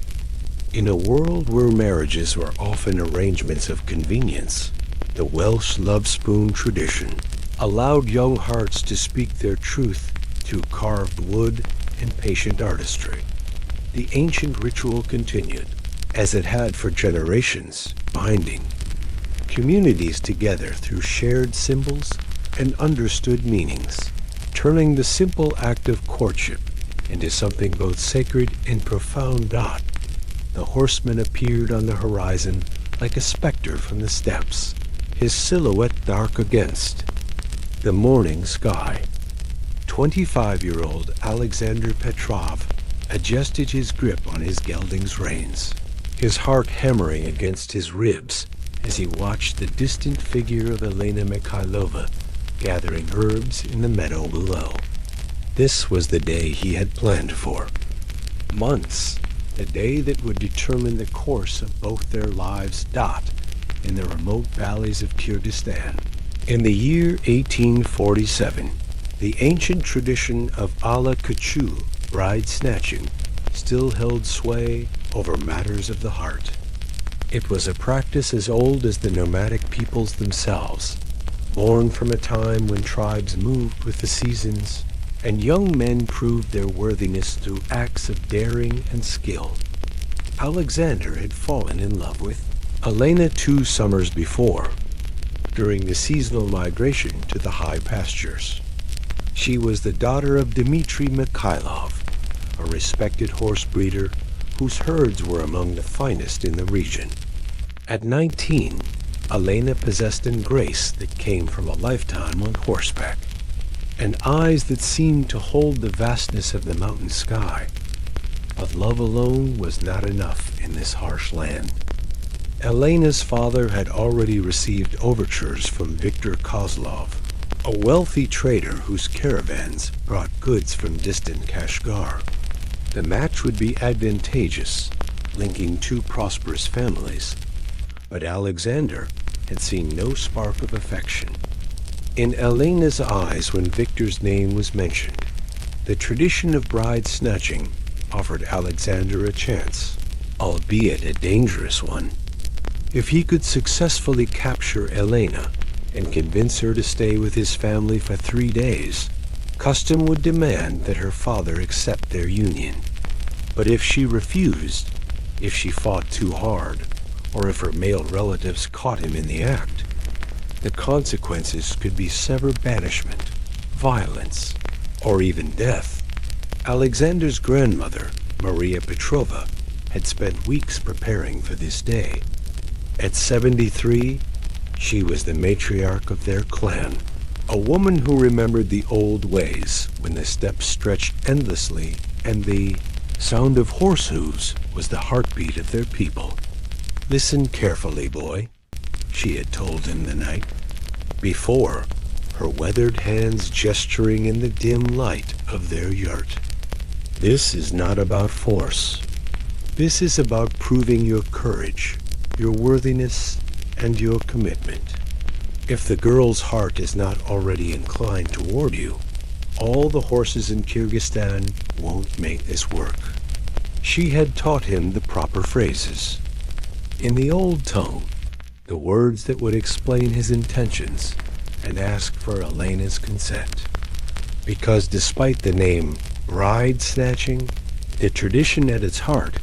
In a world where marriages were often arrangements of convenience, the Welsh love spoon tradition allowed young hearts to speak their truth through carved wood and patient artistry. The ancient ritual continued, as it had for generations, binding communities together through shared symbols and understood meanings, turning the simple act of courtship into something both sacred and profound. The horseman appeared on the horizon like a specter from the steppes, his silhouette dark against the morning sky. 25-year-old Alexander Petrov adjusted his grip on his gelding's reins, his heart hammering against his ribs as he watched the distant figure of Elena Mikhailova gathering herbs in the meadow below. This was the day he had planned for. Months, the day that would determine the course of both their lives. In the remote valleys of Kyrgyzstan. In the year 1847, the ancient tradition of ala kachu, bride snatching, still held sway over matters of the heart. It was a practice as old as the nomadic peoples themselves. born from a time when tribes moved with the seasons, and young men proved their worthiness through acts of daring and skill. Alexander had fallen in love with Elena 2 summers before, during the seasonal migration to the high pastures. She was the daughter of Dmitry Mikhailov, a respected horse breeder whose herds were among the finest in the region. At 19, Elena possessed a grace that came from a lifetime on horseback, and eyes that seemed to hold the vastness of the mountain sky. But love alone was not enough in this harsh land. Elena's father had already received overtures from Viktor Kozlov, a wealthy trader whose caravans brought goods from distant Kashgar. The match would be advantageous, linking two prosperous families, but Alexander had seen no spark of affection. In Elena's eyes, when Victor's name was mentioned, the tradition of bride snatching offered Alexander a chance, albeit a dangerous one. If he could successfully capture Elena and convince her to stay with his family for 3 days, custom would demand that her father accept their union. But if she refused, if she fought too hard, or if her male relatives caught him in the act, the consequences could be severe banishment, violence, or even death. Alexander's grandmother, Maria Petrova, had spent weeks preparing for this day. At 73, she was the matriarch of their clan, a woman who remembered the old ways when the steppes stretched endlessly and the sound of horse hooves was the heartbeat of their people. "Listen carefully, boy," she had told him the night before, her weathered hands gesturing in the dim light of their yurt. "This is not about force. This is about proving your courage, your worthiness, and your commitment. If the girl's heart is not already inclined toward you, all the horses in Kyrgyzstan won't make this work." She had taught him the proper phrases, in the old tongue, the words that would explain his intentions and ask for Elena's consent. Because despite the name bride snatching, the tradition at its heart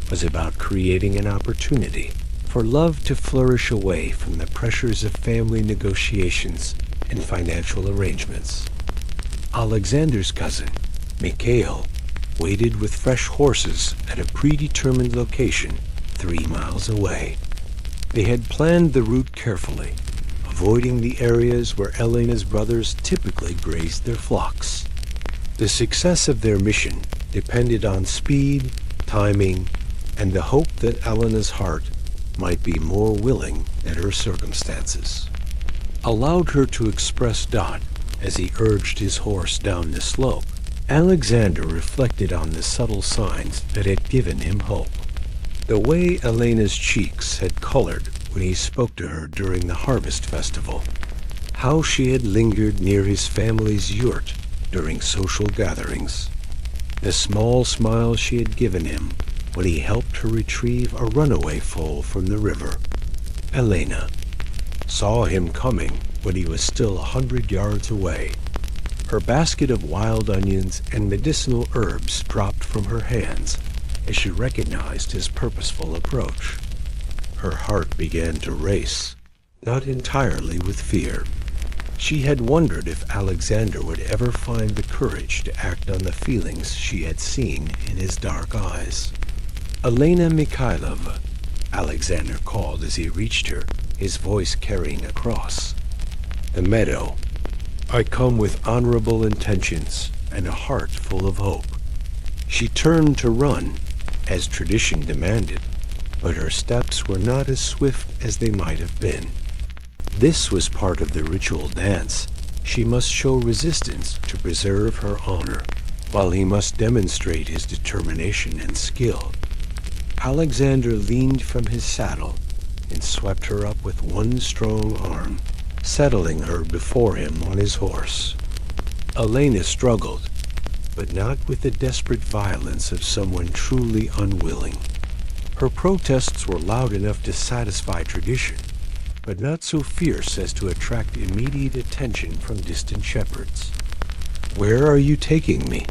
was about creating an opportunity for love to flourish away from the pressures of family negotiations and financial arrangements. Alexander's cousin, Mikhail, waited with fresh horses at a predetermined location 3 miles away. They had planned the route carefully, avoiding the areas where Elena's brothers typically grazed their flocks. The success of their mission depended on speed, timing, and the hope that Elena's heart might be more willing than her circumstances. Allowed her to express doubt as he urged his horse down the slope, Alexander reflected on the subtle signs that had given him hope. The way Elena's cheeks had colored when he spoke to her during the harvest festival, how she had lingered near his family's yurt during social gatherings, the small smile she had given him when he helped her retrieve a runaway foal from the river. Elena saw him coming when he was still 100 yards away. Her basket of wild onions and medicinal herbs dropped from her hands as she recognized his purposeful approach. Her heart began to race, not entirely with fear. She had wondered if Alexander would ever find the courage to act on the feelings she had seen in his dark eyes. "Elena Mikhailova," Alexander called as he reached her, his voice carrying across the meadow. "I come with honorable intentions and a heart full of hope." She turned to run, as tradition demanded, but her steps were not as swift as they might have been. This was part of the ritual dance. She must show resistance to preserve her honor, while he must demonstrate his determination and skill. Alexander leaned from his saddle and swept her up with one strong arm, settling her before him on his horse. Elena struggled, but not with the desperate violence of someone truly unwilling. Her protests were loud enough to satisfy tradition, but not so fierce as to attract immediate attention from distant shepherds. "Where are you taking me?"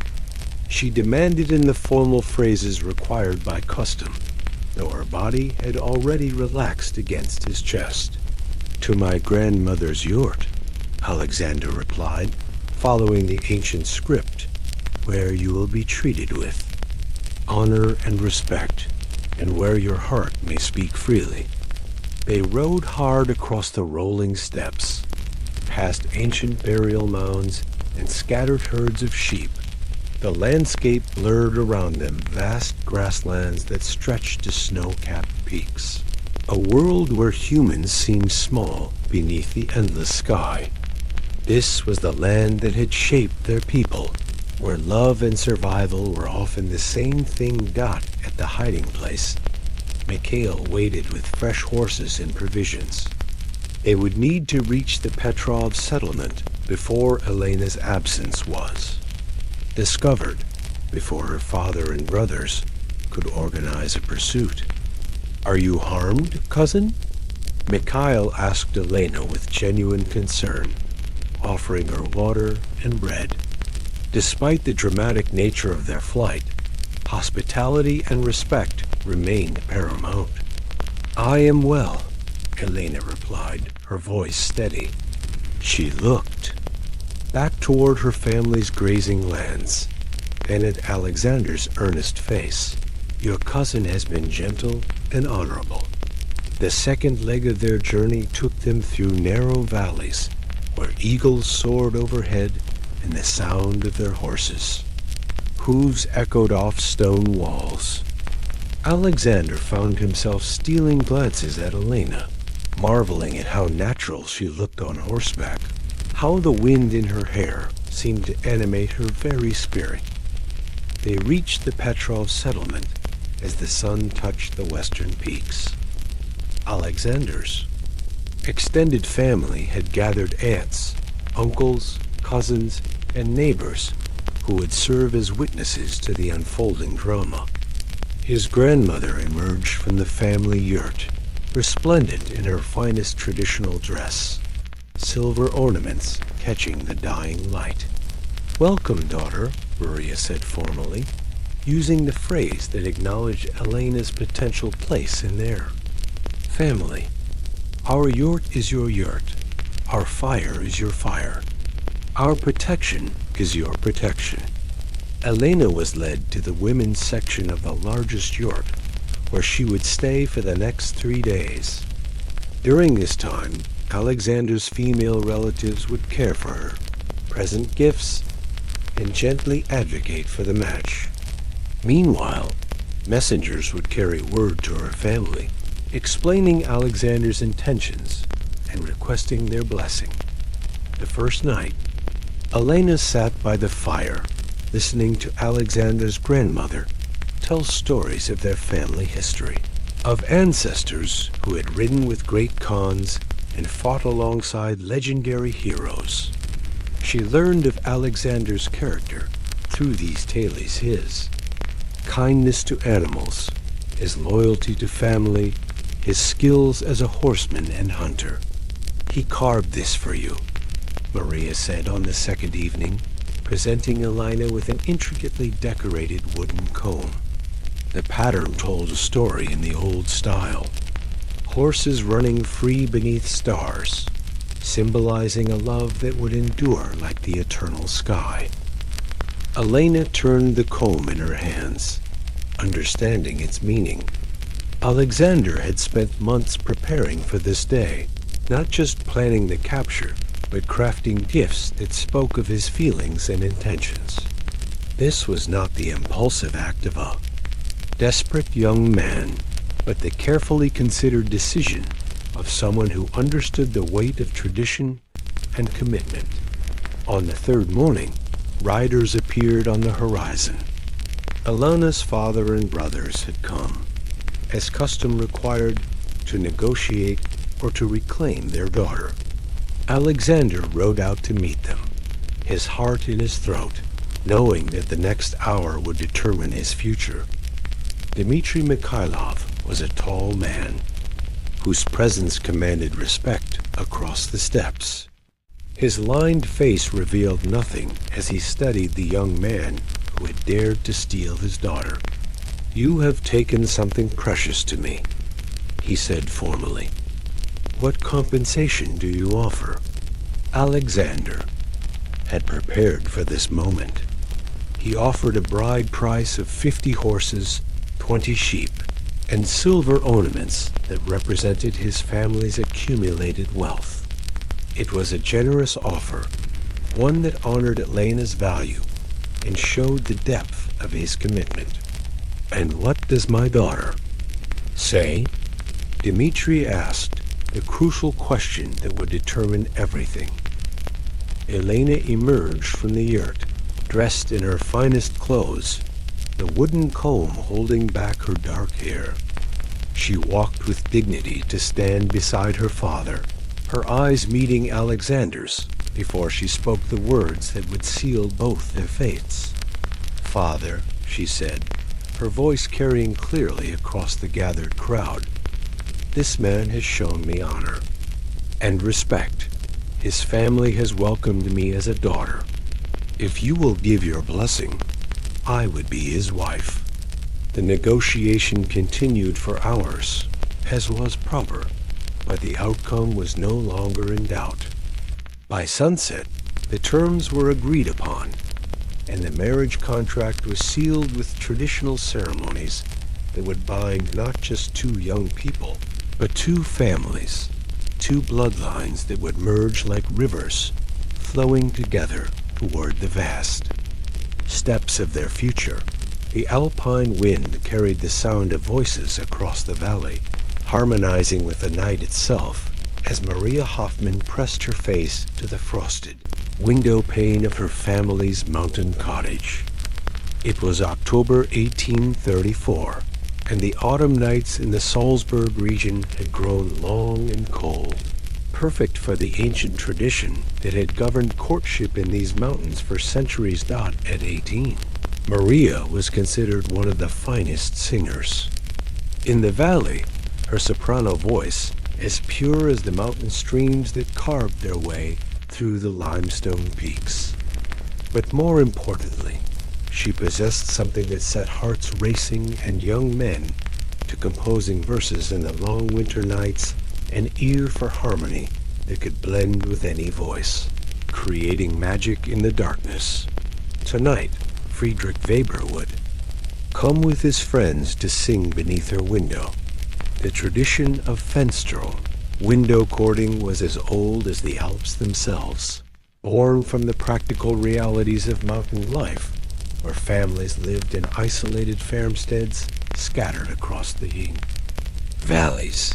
she demanded in the formal phrases required by custom, though her body had already relaxed against his chest. "To my grandmother's yurt," Alexander replied, following the ancient script, "where you will be treated with honor and respect, and where your heart may speak freely." They rode hard across the rolling steppes, past ancient burial mounds and scattered herds of sheep. The landscape blurred around them vast grasslands that stretched to snow-capped peaks. A world where humans seemed small beneath the endless sky. This was the land that had shaped their people, where love and survival were often the same thing. At the hiding place, Mikhail waited with fresh horses and provisions. They would need to reach the Petrov settlement before Elena's absence was discovered, before her father and brothers could organize a pursuit. "Are you harmed, cousin?" Mikhail asked Elena with genuine concern, offering her water and bread. Despite the dramatic nature of their flight, hospitality and respect remained paramount. "I am well," Elena replied, her voice steady. She looked back toward her family's grazing lands, then at Alexander's earnest face. "Your cousin has been gentle and honorable." The second leg of their journey took them through narrow valleys, where eagles soared overhead and the sound of their horses' hooves echoed off stone walls. Alexander found himself stealing glances at Elena, marveling at how natural she looked on horseback, how the wind in her hair seemed to animate her very spirit. They reached the Petrov settlement as the sun touched the western peaks. Alexander's extended family had gathered aunts, uncles, cousins, and neighbors who would serve as witnesses to the unfolding drama. His grandmother emerged from the family yurt, resplendent in her finest traditional dress, silver ornaments catching the dying light. "Welcome, daughter," Maria said formally, using the phrase that acknowledged Elena's potential place in their family. "Our yurt is your yurt. Our fire is your fire. Our protection is your protection." Elena was led to the women's section of the largest yurt, where she would stay for the next 3 days. During this time, Alexander's female relatives would care for her, present gifts, and gently advocate for the match. Meanwhile, messengers would carry word to her family, explaining Alexander's intentions and requesting their blessing. The first night, Elena sat by the fire, listening to Alexander's grandmother tell stories of their family history, of ancestors who had ridden with great khans and fought alongside legendary heroes. She learned of Alexander's character through these tales: his kindness to animals, his loyalty to family, his skills as a horseman and hunter. "He carved this for you," Maria said on the second evening, presenting Elena with an intricately decorated wooden comb. The pattern told a story in the old style: horses running free beneath stars, symbolizing a love that would endure like the eternal sky. Elena turned the comb in her hands, understanding its meaning. Alexander had spent months preparing for this day, not just planning the capture, but crafting gifts that spoke of his feelings and intentions. This was not the impulsive act of a desperate young man, but the carefully considered decision of someone who understood the weight of tradition and commitment. On the third morning, riders appeared on the horizon. Elena's father and brothers had come, as custom required, to negotiate or to reclaim their daughter. Alexander rode out to meet them, his heart in his throat, knowing that the next hour would determine his future. Dmitri Mikhailov was a tall man, whose presence commanded respect across the steps. His lined face revealed nothing as he studied the young man who had dared to steal his daughter. "You have taken something precious to me," he said formally. "What compensation do you offer?" Alexander had prepared for this moment. He offered a bride price of 50 horses, 20 sheep, and silver ornaments that represented his family's accumulated wealth. It was a generous offer, one that honored Elena's value and showed the depth of his commitment. "And what does my daughter say?" Dmitri asked the crucial question that would determine everything. Elena emerged from the yurt, dressed in her finest clothes, the wooden comb holding back her dark hair. She walked with dignity to stand beside her father, her eyes meeting Alexander's before she spoke the words that would seal both their fates. "Father," she said, her voice carrying clearly across the gathered crowd, "this man has shown me honor and respect. His family has welcomed me as a daughter. If you will give your blessing, I would be his wife." The negotiation continued for hours, as was proper, but the outcome was no longer in doubt. By sunset, the terms were agreed upon, and the marriage contract was sealed with traditional ceremonies that would bind not just two young people, but two families, two bloodlines that would merge like rivers, flowing together toward the vast steppes of their future. The alpine wind carried the sound of voices across the valley, harmonizing with the night itself, as Maria Hoffman pressed her face to the frosted window pane of her family's mountain cottage. It was October 1834, and the autumn nights in the Salzburg region had grown long and cold, perfect for the ancient tradition that had governed courtship in these mountains for centuries. At 18, Maria was considered one of the finest singers. In the valley, her soprano voice, as pure as the mountain streams that carved their way through the limestone peaks. But more importantly, she possessed something that set hearts racing and young men to composing verses in the long winter nights, an ear for harmony that could blend with any voice, creating magic in the darkness. Tonight, Friedrich Weber would come with his friends to sing beneath her window. The tradition of Fensterl, window courting, was as old as the Alps themselves, born from the practical realities of mountain life, where families lived in isolated farmsteads scattered across the valleys.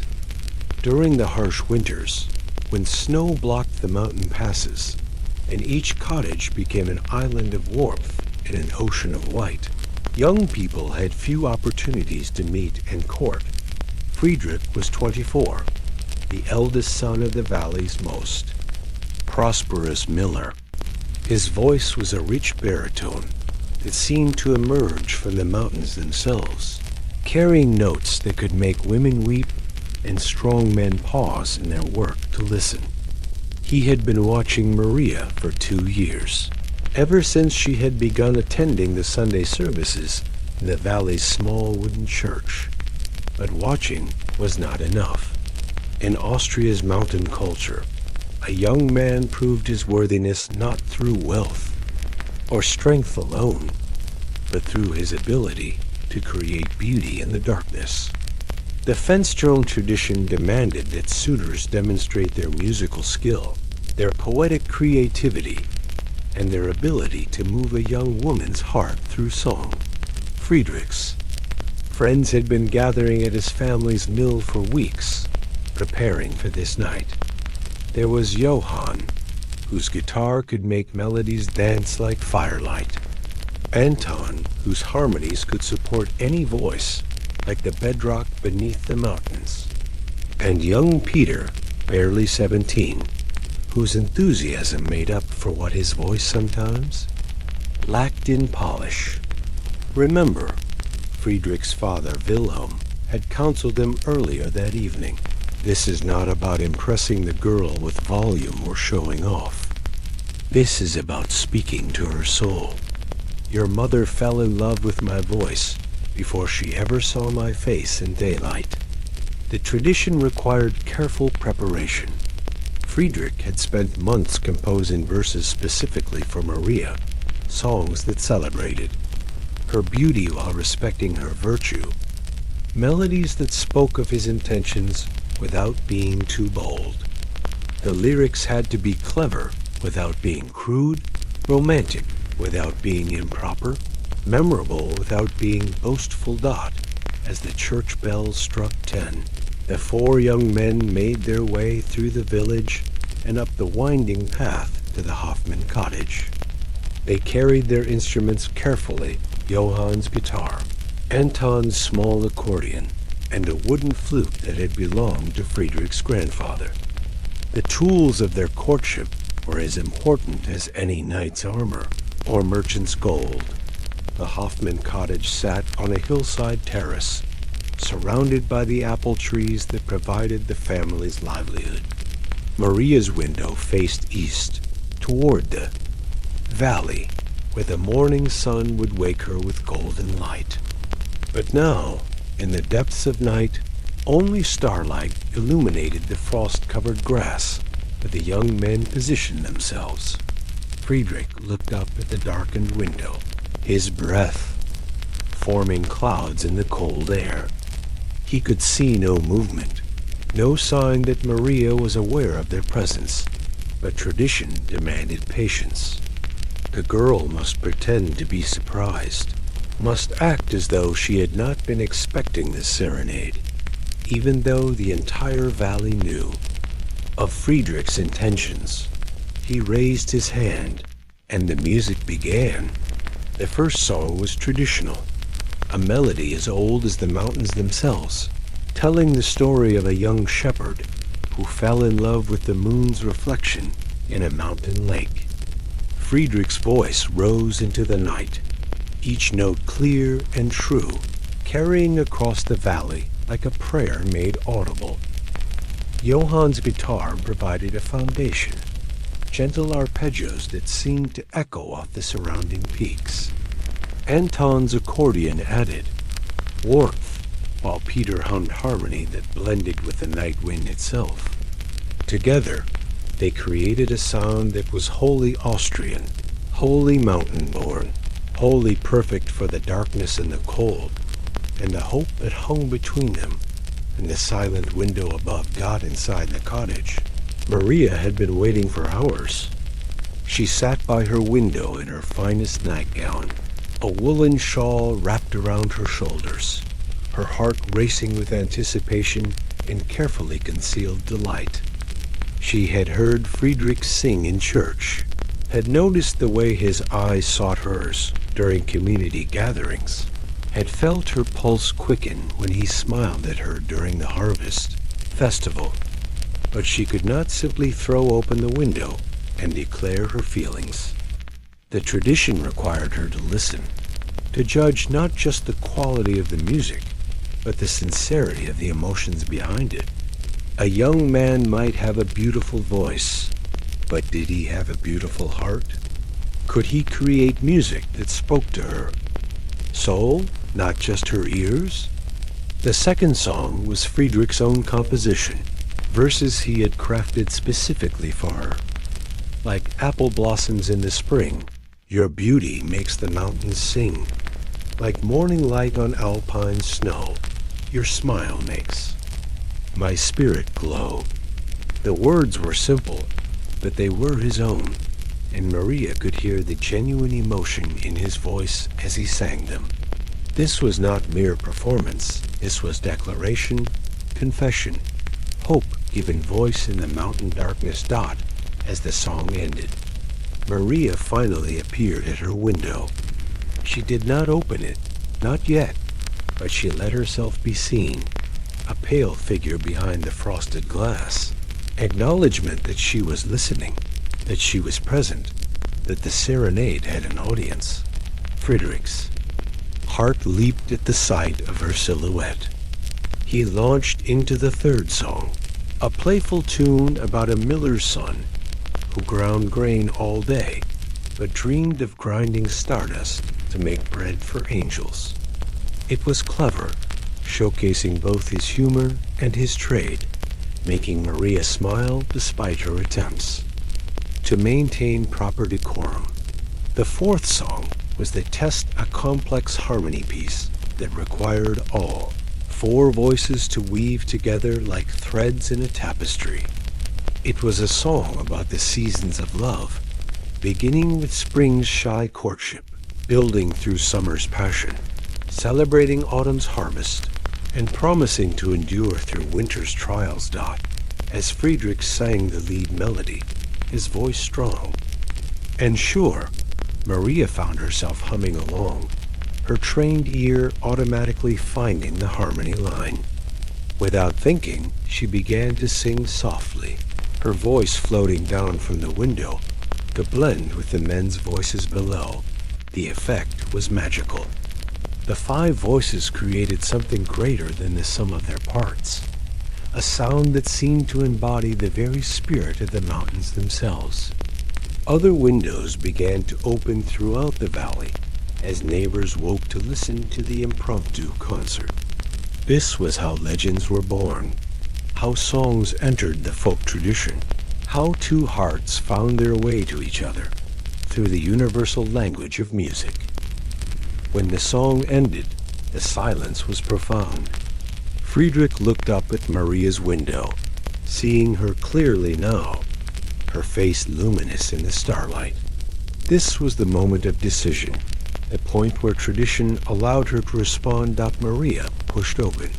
During the harsh winters, when snow blocked the mountain passes, and each cottage became an island of warmth in an ocean of white, young people had few opportunities to meet and court. Friedrich was 24, the eldest son of the valley's most prosperous miller. His voice was a rich baritone that seemed to emerge from the mountains themselves, carrying notes that could make women weep and strong men pause in their work to listen. He had been watching Maria for 2 years, ever since she had begun attending the Sunday services in the valley's small wooden church. But watching was not enough. In Austria's mountain culture, a young man proved his worthiness not through wealth or strength alone, but through his ability to create beauty in the darkness. The Fenstrom tradition demanded that suitors demonstrate their musical skill, their poetic creativity, and their ability to move a young woman's heart through song. Friedrich's friends had been gathering at his family's mill for weeks, preparing for this night. There was Johann, whose guitar could make melodies dance like firelight. Anton, whose harmonies could support any voice, like the bedrock beneath the mountains. And young Peter, barely 17, whose enthusiasm made up for what his voice sometimes lacked in polish. Remember, Friedrich's father, Wilhelm, had counseled him earlier that evening. This is not about impressing the girl with volume or showing off. This is about speaking to her soul. Your mother fell in love with my voice before she ever saw my face in daylight. The tradition required careful preparation. Friedrich had spent months composing verses specifically for Maria, songs that celebrated her beauty while respecting her virtue, melodies that spoke of his intentions without being too bold. The lyrics had to be clever without being crude, romantic without being improper, memorable without being boastful. As the church bells struck 10, the four young men made their way through the village and up the winding path to the Hoffman cottage. They carried their instruments carefully: Johann's guitar, Anton's small accordion, and a wooden flute that had belonged to Friedrich's grandfather. The tools of their courtship were as important as any knight's armor or merchant's gold. The Hoffman cottage sat on a hillside terrace, surrounded by the apple trees that provided the family's livelihood. Maria's window faced east, toward the valley, where the morning sun would wake her with golden light. But now, in the depths of night, only starlight illuminated the frost-covered grass where the young men positioned themselves. Friedrich looked up at the darkened window, his breath forming clouds in the cold air. He could see no movement, no sign that Maria was aware of their presence, but tradition demanded patience. The girl must pretend to be surprised, must act as though she had not been expecting this serenade, even though the entire valley knew of Friedrich's intentions. He raised his hand, and the music began. The first song was traditional, a melody as old as the mountains themselves, telling the story of a young shepherd who fell in love with the moon's reflection in a mountain lake. Friedrich's voice rose into the night, each note clear and true, carrying across the valley like a prayer made audible. Johann's guitar provided a foundation, gentle arpeggios that seemed to echo off the surrounding peaks. Anton's accordion added warmth, while Peter hummed harmony that blended with the night wind itself. Together, they created a sound that was wholly Austrian, wholly mountain-born, wholly perfect for the darkness and the cold, and the hope that hung between them and the silent window above God inside the cottage. Maria had been waiting for hours. She sat by her window in her finest nightgown, a woolen shawl wrapped around her shoulders, her heart racing with anticipation and carefully concealed delight. She had heard Friedrich sing in church, had noticed the way his eyes sought hers during community gatherings, had felt her pulse quicken when he smiled at her during the harvest festival. But she could not simply throw open the window and declare her feelings. The tradition required her to listen, to judge not just the quality of the music, but the sincerity of the emotions behind it. A young man might have a beautiful voice, but did he have a beautiful heart? Could he create music that spoke to her soul, not just her ears? The second song was Friedrich's own composition, verses he had crafted specifically for her. Like apple blossoms in the spring, your beauty makes the mountains sing. Like morning light on alpine snow, your smile makes my spirit glow. The words were simple, but they were his own, and Maria could hear the genuine emotion in his voice as he sang them. This was not mere performance. This was declaration, confession, hope given voice in the mountain darkness. As the song ended, Maria finally appeared at her window. She did not open it, not yet, but she let herself be seen, a pale figure behind the frosted glass. Acknowledgement that she was listening, that she was present, that the serenade had an audience. Friedrich's heart leaped at the sight of her silhouette. He launched into the third song, A playful tune about a miller's son who ground grain all day, but dreamed of grinding stardust to make bread for angels. It was clever, showcasing both his humor and his trade, making Maria smile despite her attempts to maintain proper decorum. The fourth song was to test a complex harmony piece that required all four voices to weave together like threads in a tapestry. It was a song about the seasons of love, beginning with spring's shy courtship, building through summer's passion, celebrating autumn's harvest, and promising to endure through winter's trials. As Friedrich sang the lead melody, his voice strong and sure, Maria found herself humming along, her trained ear automatically finding the harmony line. Without thinking, she began to sing softly, her voice floating down from the window to blend with the men's voices below. The effect was magical. The five voices created something greater than the sum of their parts, a sound that seemed to embody the very spirit of the mountains themselves. Other windows began to open throughout the valley as neighbors woke to listen to the impromptu concert. This was how legends were born, how songs entered the folk tradition, how two hearts found their way to each other through the universal language of music. When the song ended, the silence was profound. Friedrich looked up at Maria's window, seeing her clearly now, her face luminous in the starlight. This was the moment of decision, the point where tradition allowed her to respond. Maria pushed open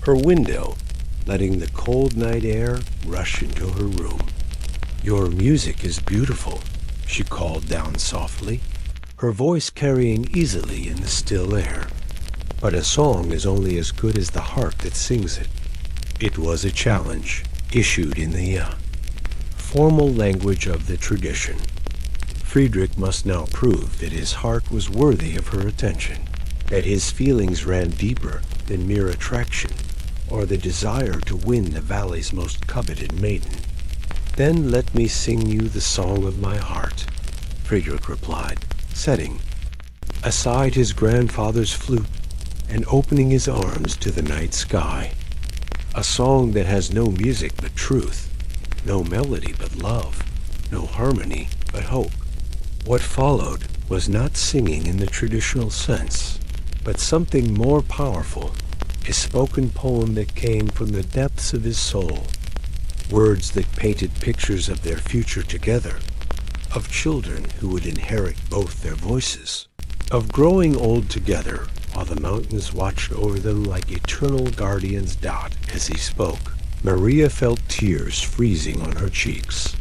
her window, letting the cold night air rush into her room. "Your music is beautiful," she called down softly, her voice carrying easily in the still air. But a song is only as good as the heart that sings it. It was a challenge, issued in the formal language of the tradition. Friedrich must now prove that his heart was worthy of her attention, that his feelings ran deeper than mere attraction or the desire to win the valley's most coveted maiden. "Then let me sing you the song of my heart," Friedrich replied, setting aside his grandfather's flute and opening his arms to the night sky. A song that has no music but truth, no melody but love, no harmony but hope. What followed was not singing in the traditional sense, but something more powerful, a spoken poem that came from the depths of his soul, words that painted pictures of their future together, of children who would inherit both their voices, of growing old together while the mountains watched over them like eternal guardians. As he spoke, Maria felt tears freezing on her cheeks.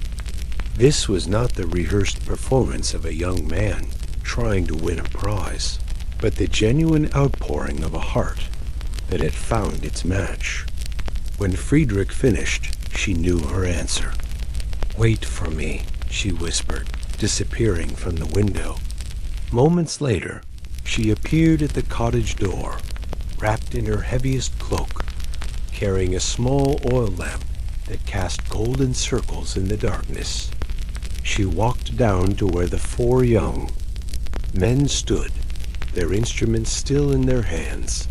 This was not the rehearsed performance of a young man trying to win a prize, but the genuine outpouring of a heart that had found its match. When Friedrich finished, she knew her answer. "Wait for me," she whispered, disappearing from the window. Moments later, she appeared at the cottage door, wrapped in her heaviest cloak, carrying a small oil lamp that cast golden circles in the darkness. She walked down to where the four young men stood, their instruments still in their hands,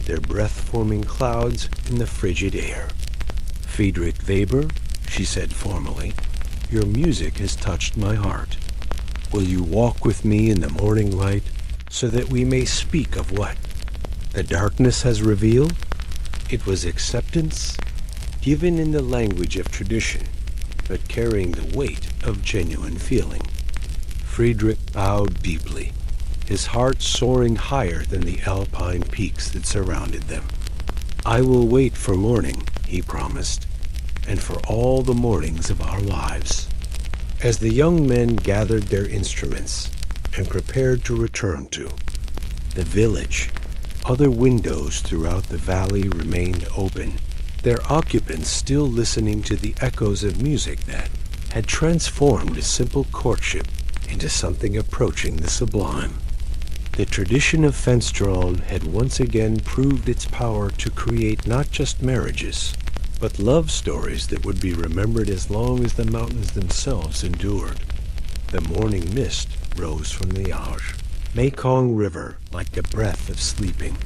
their breath forming clouds in the frigid air. "Friedrich Weber," she said formally, "your music has touched my heart. Will you walk with me in the morning light so that we may speak of what the darkness has revealed?" It was acceptance, given in the language of tradition, but carrying the weight of genuine feeling. Friedrich bowed deeply, his heart soaring higher than the alpine peaks that surrounded them. "I will wait for morning," he promised, "and for all the mornings of our lives." As the young men gathered their instruments and prepared to return to the village, other windows throughout the valley remained open, their occupants still listening to the echoes of music that had transformed a simple courtship into something approaching the sublime. The tradition of Fenstron had once again proved its power to create not just marriages, but love stories that would be remembered as long as the mountains themselves endured. The morning mist rose from the Auge, Mekong River like the breath of sleeping.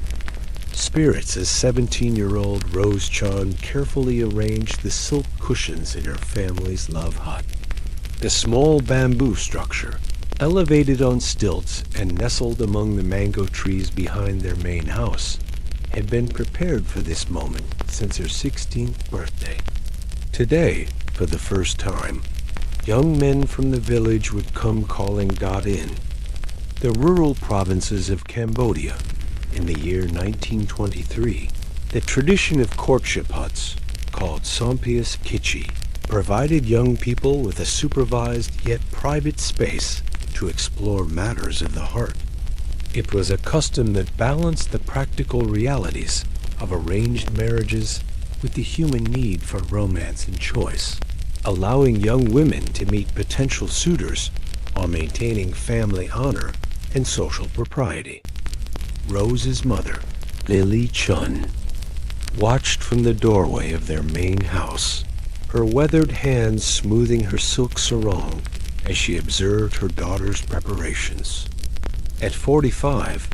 Spirits as 17-year-old Rose Chun carefully arranged the silk cushions in her family's love hut. The small bamboo structure, elevated on stilts and nestled among the mango trees behind their main house, had been prepared for this moment since her 16th birthday. Today, for the first time, young men from the village would come calling Dot in. The rural provinces of Cambodia, in the year 1923, the tradition of courtship huts, called Sompias Kitchi, provided young people with a supervised yet private space to explore matters of the heart. It was a custom that balanced the practical realities of arranged marriages with the human need for romance and choice, allowing young women to meet potential suitors while maintaining family honor and social propriety. Rose's mother, Lily Chun, watched from the doorway of their main house, her weathered hands smoothing her silk sarong as she observed her daughter's preparations. At 45,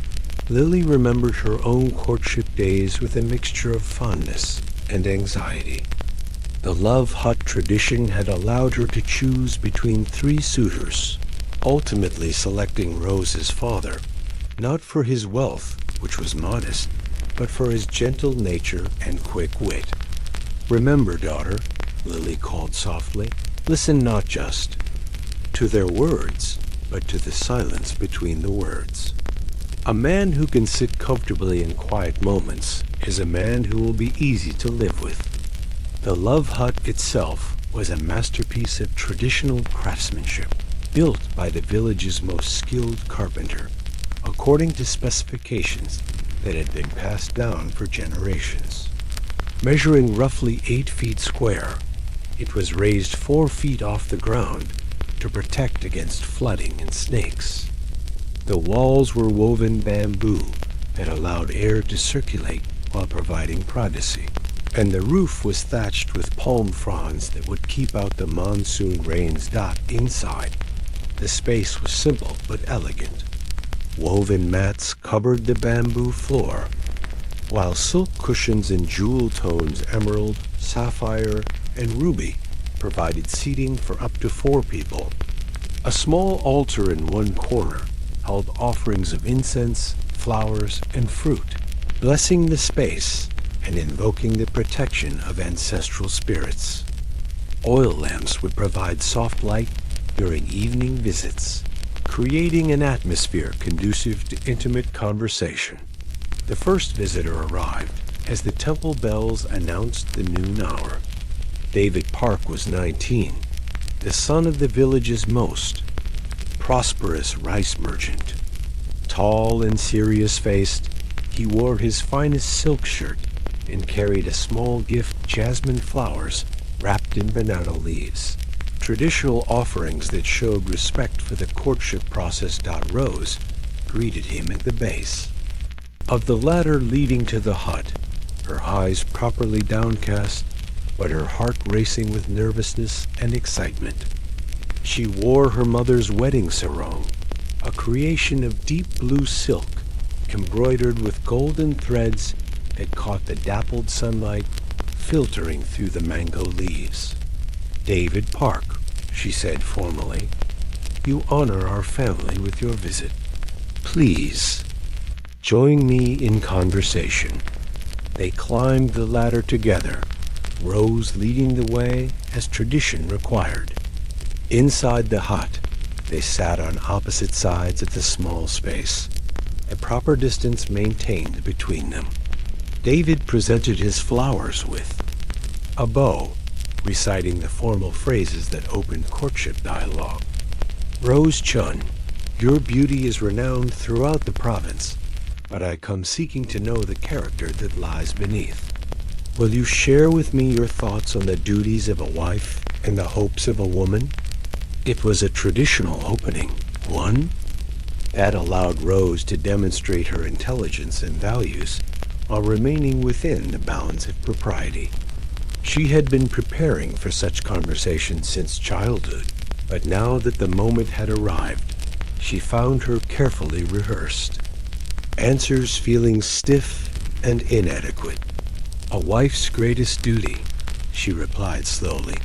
Lily remembered her own courtship days with a mixture of fondness and anxiety. The love hut tradition had allowed her to choose between 3 suitors, ultimately selecting Rose's father, not for his wealth, which was modest, but for his gentle nature and quick wit. "Remember, daughter," Lily called softly, "listen not just to their words, but to the silence between the words. A man who can sit comfortably in quiet moments is a man who will be easy to live with." The love hut itself was a masterpiece of traditional craftsmanship, built by the village's most skilled carpenter, according to specifications that had been passed down for generations. Measuring roughly 8 feet square, it was raised 4 feet off the ground to protect against flooding and snakes. The walls were woven bamboo that allowed air to circulate while providing privacy, and the roof was thatched with palm fronds that would keep out the monsoon rains. Inside, the space was simple but elegant. Woven mats covered the bamboo floor, while silk cushions in jewel tones emerald, sapphire, and ruby provided seating for up to 4 people. A small altar in one corner held offerings of incense, flowers, and fruit, blessing the space and invoking the protection of ancestral spirits. Oil lamps would provide soft light during evening visits, creating an atmosphere conducive to intimate conversation. The first visitor arrived as the temple bells announced the noon hour. David Park was 19, the son of the village's most prosperous rice merchant. Tall and serious-faced, he wore his finest silk shirt and carried a small gift, jasmine flowers wrapped in banana leaves. Traditional offerings that showed respect for the courtship process. Rose greeted him at the base of the ladder leading to the hut, her eyes properly downcast, but her heart racing with nervousness and excitement. She wore her mother's wedding sarong, a creation of deep blue silk, embroidered with golden threads that caught the dappled sunlight filtering through the mango leaves. "David Park," she said formally, "you honor our family with your visit. Please, join me in conversation." They climbed the ladder together, Rose leading the way as tradition required. Inside the hut, they sat on opposite sides of the small space, a proper distance maintained between them. David presented his flowers with a bow, reciting the formal phrases that opened courtship dialogue. "Rose Chun, your beauty is renowned throughout the province, but I come seeking to know the character that lies beneath. Will you share with me your thoughts on the duties of a wife and the hopes of a woman?" It was a traditional opening, one that allowed Rose to demonstrate her intelligence and values while remaining within the bounds of propriety. She had been preparing for such conversations since childhood, but now that the moment had arrived, she found her carefully rehearsed. Answers feeling stiff and inadequate. A wife's greatest duty, she replied slowly,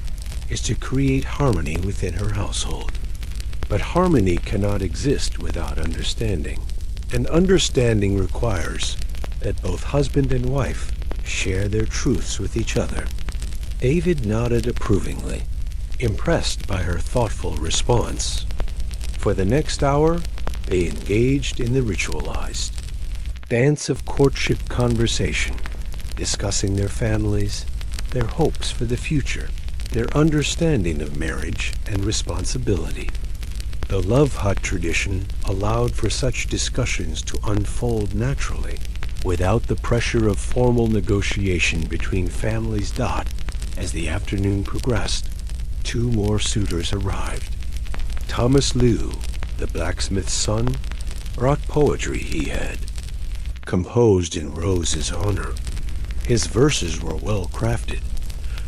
is to create harmony within her household. But harmony cannot exist without understanding, and understanding requires that both husband and wife share their truths with each other. David nodded approvingly, impressed by her thoughtful response. For the next hour, they engaged in the ritualized dance of courtship conversation, discussing their families, their hopes for the future, their understanding of marriage and responsibility. The love hut tradition allowed for such discussions to unfold naturally, without the pressure of formal negotiation between families. As the afternoon progressed, 2 more suitors arrived. Thomas Liu, the blacksmith's son, brought poetry he had, composed in Rose's honor. His verses were well crafted,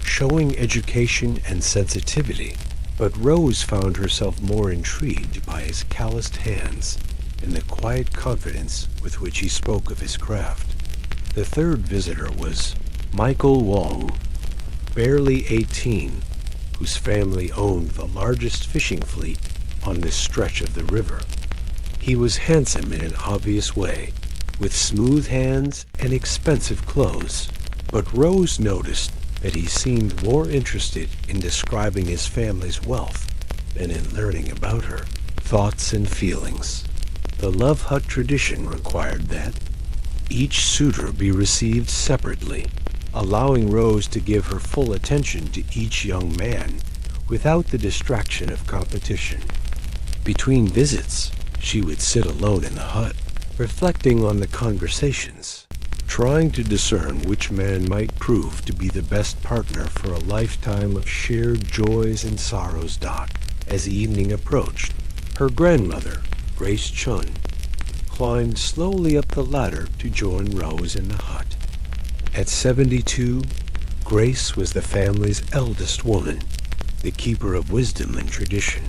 showing education and sensitivity, but Rose found herself more intrigued by his calloused hands and the quiet confidence with which he spoke of his craft. The third visitor was Michael Wong, barely 18, whose family owned the largest fishing fleet on this stretch of the river. He was handsome in an obvious way, with smooth hands and expensive clothes, but Rose noticed that he seemed more interested in describing his family's wealth than in learning about her thoughts and feelings. The love hut tradition required that each suitor be received separately, allowing Rose to give her full attention to each young man without the distraction of competition. Between visits, she would sit alone in the hut, reflecting on the conversations, trying to discern which man might prove to be the best partner for a lifetime of shared joys and sorrows. As evening approached, her grandmother, Grace Chun, climbed slowly up the ladder to join Rose in the hut. At 72, Grace was the family's eldest woman, the keeper of wisdom and tradition.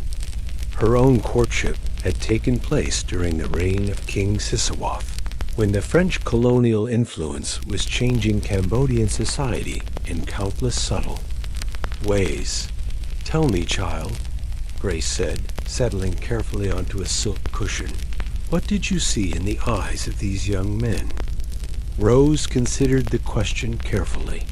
Her own courtship had taken place during the reign of King Sisawath, when the French colonial influence was changing Cambodian society in countless subtle ways. "Tell me, child," Grace said, settling carefully onto a silk cushion, "what did you see in the eyes of these young men?" Rose considered the question carefully.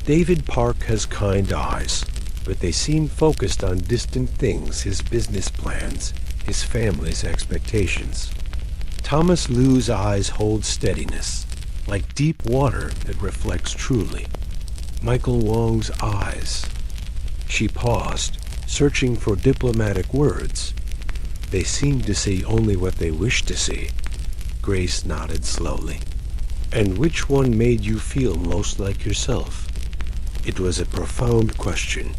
David Park has kind eyes, but they seem focused on distant things: his business plans, his family's expectations. Thomas Liu's eyes hold steadiness, like deep water that reflects truly. Michael Wong's eyes. She paused, searching for diplomatic words. They seemed to see only what they wished to see. Grace nodded slowly. "And which one made you feel most like yourself?" It was a profound question,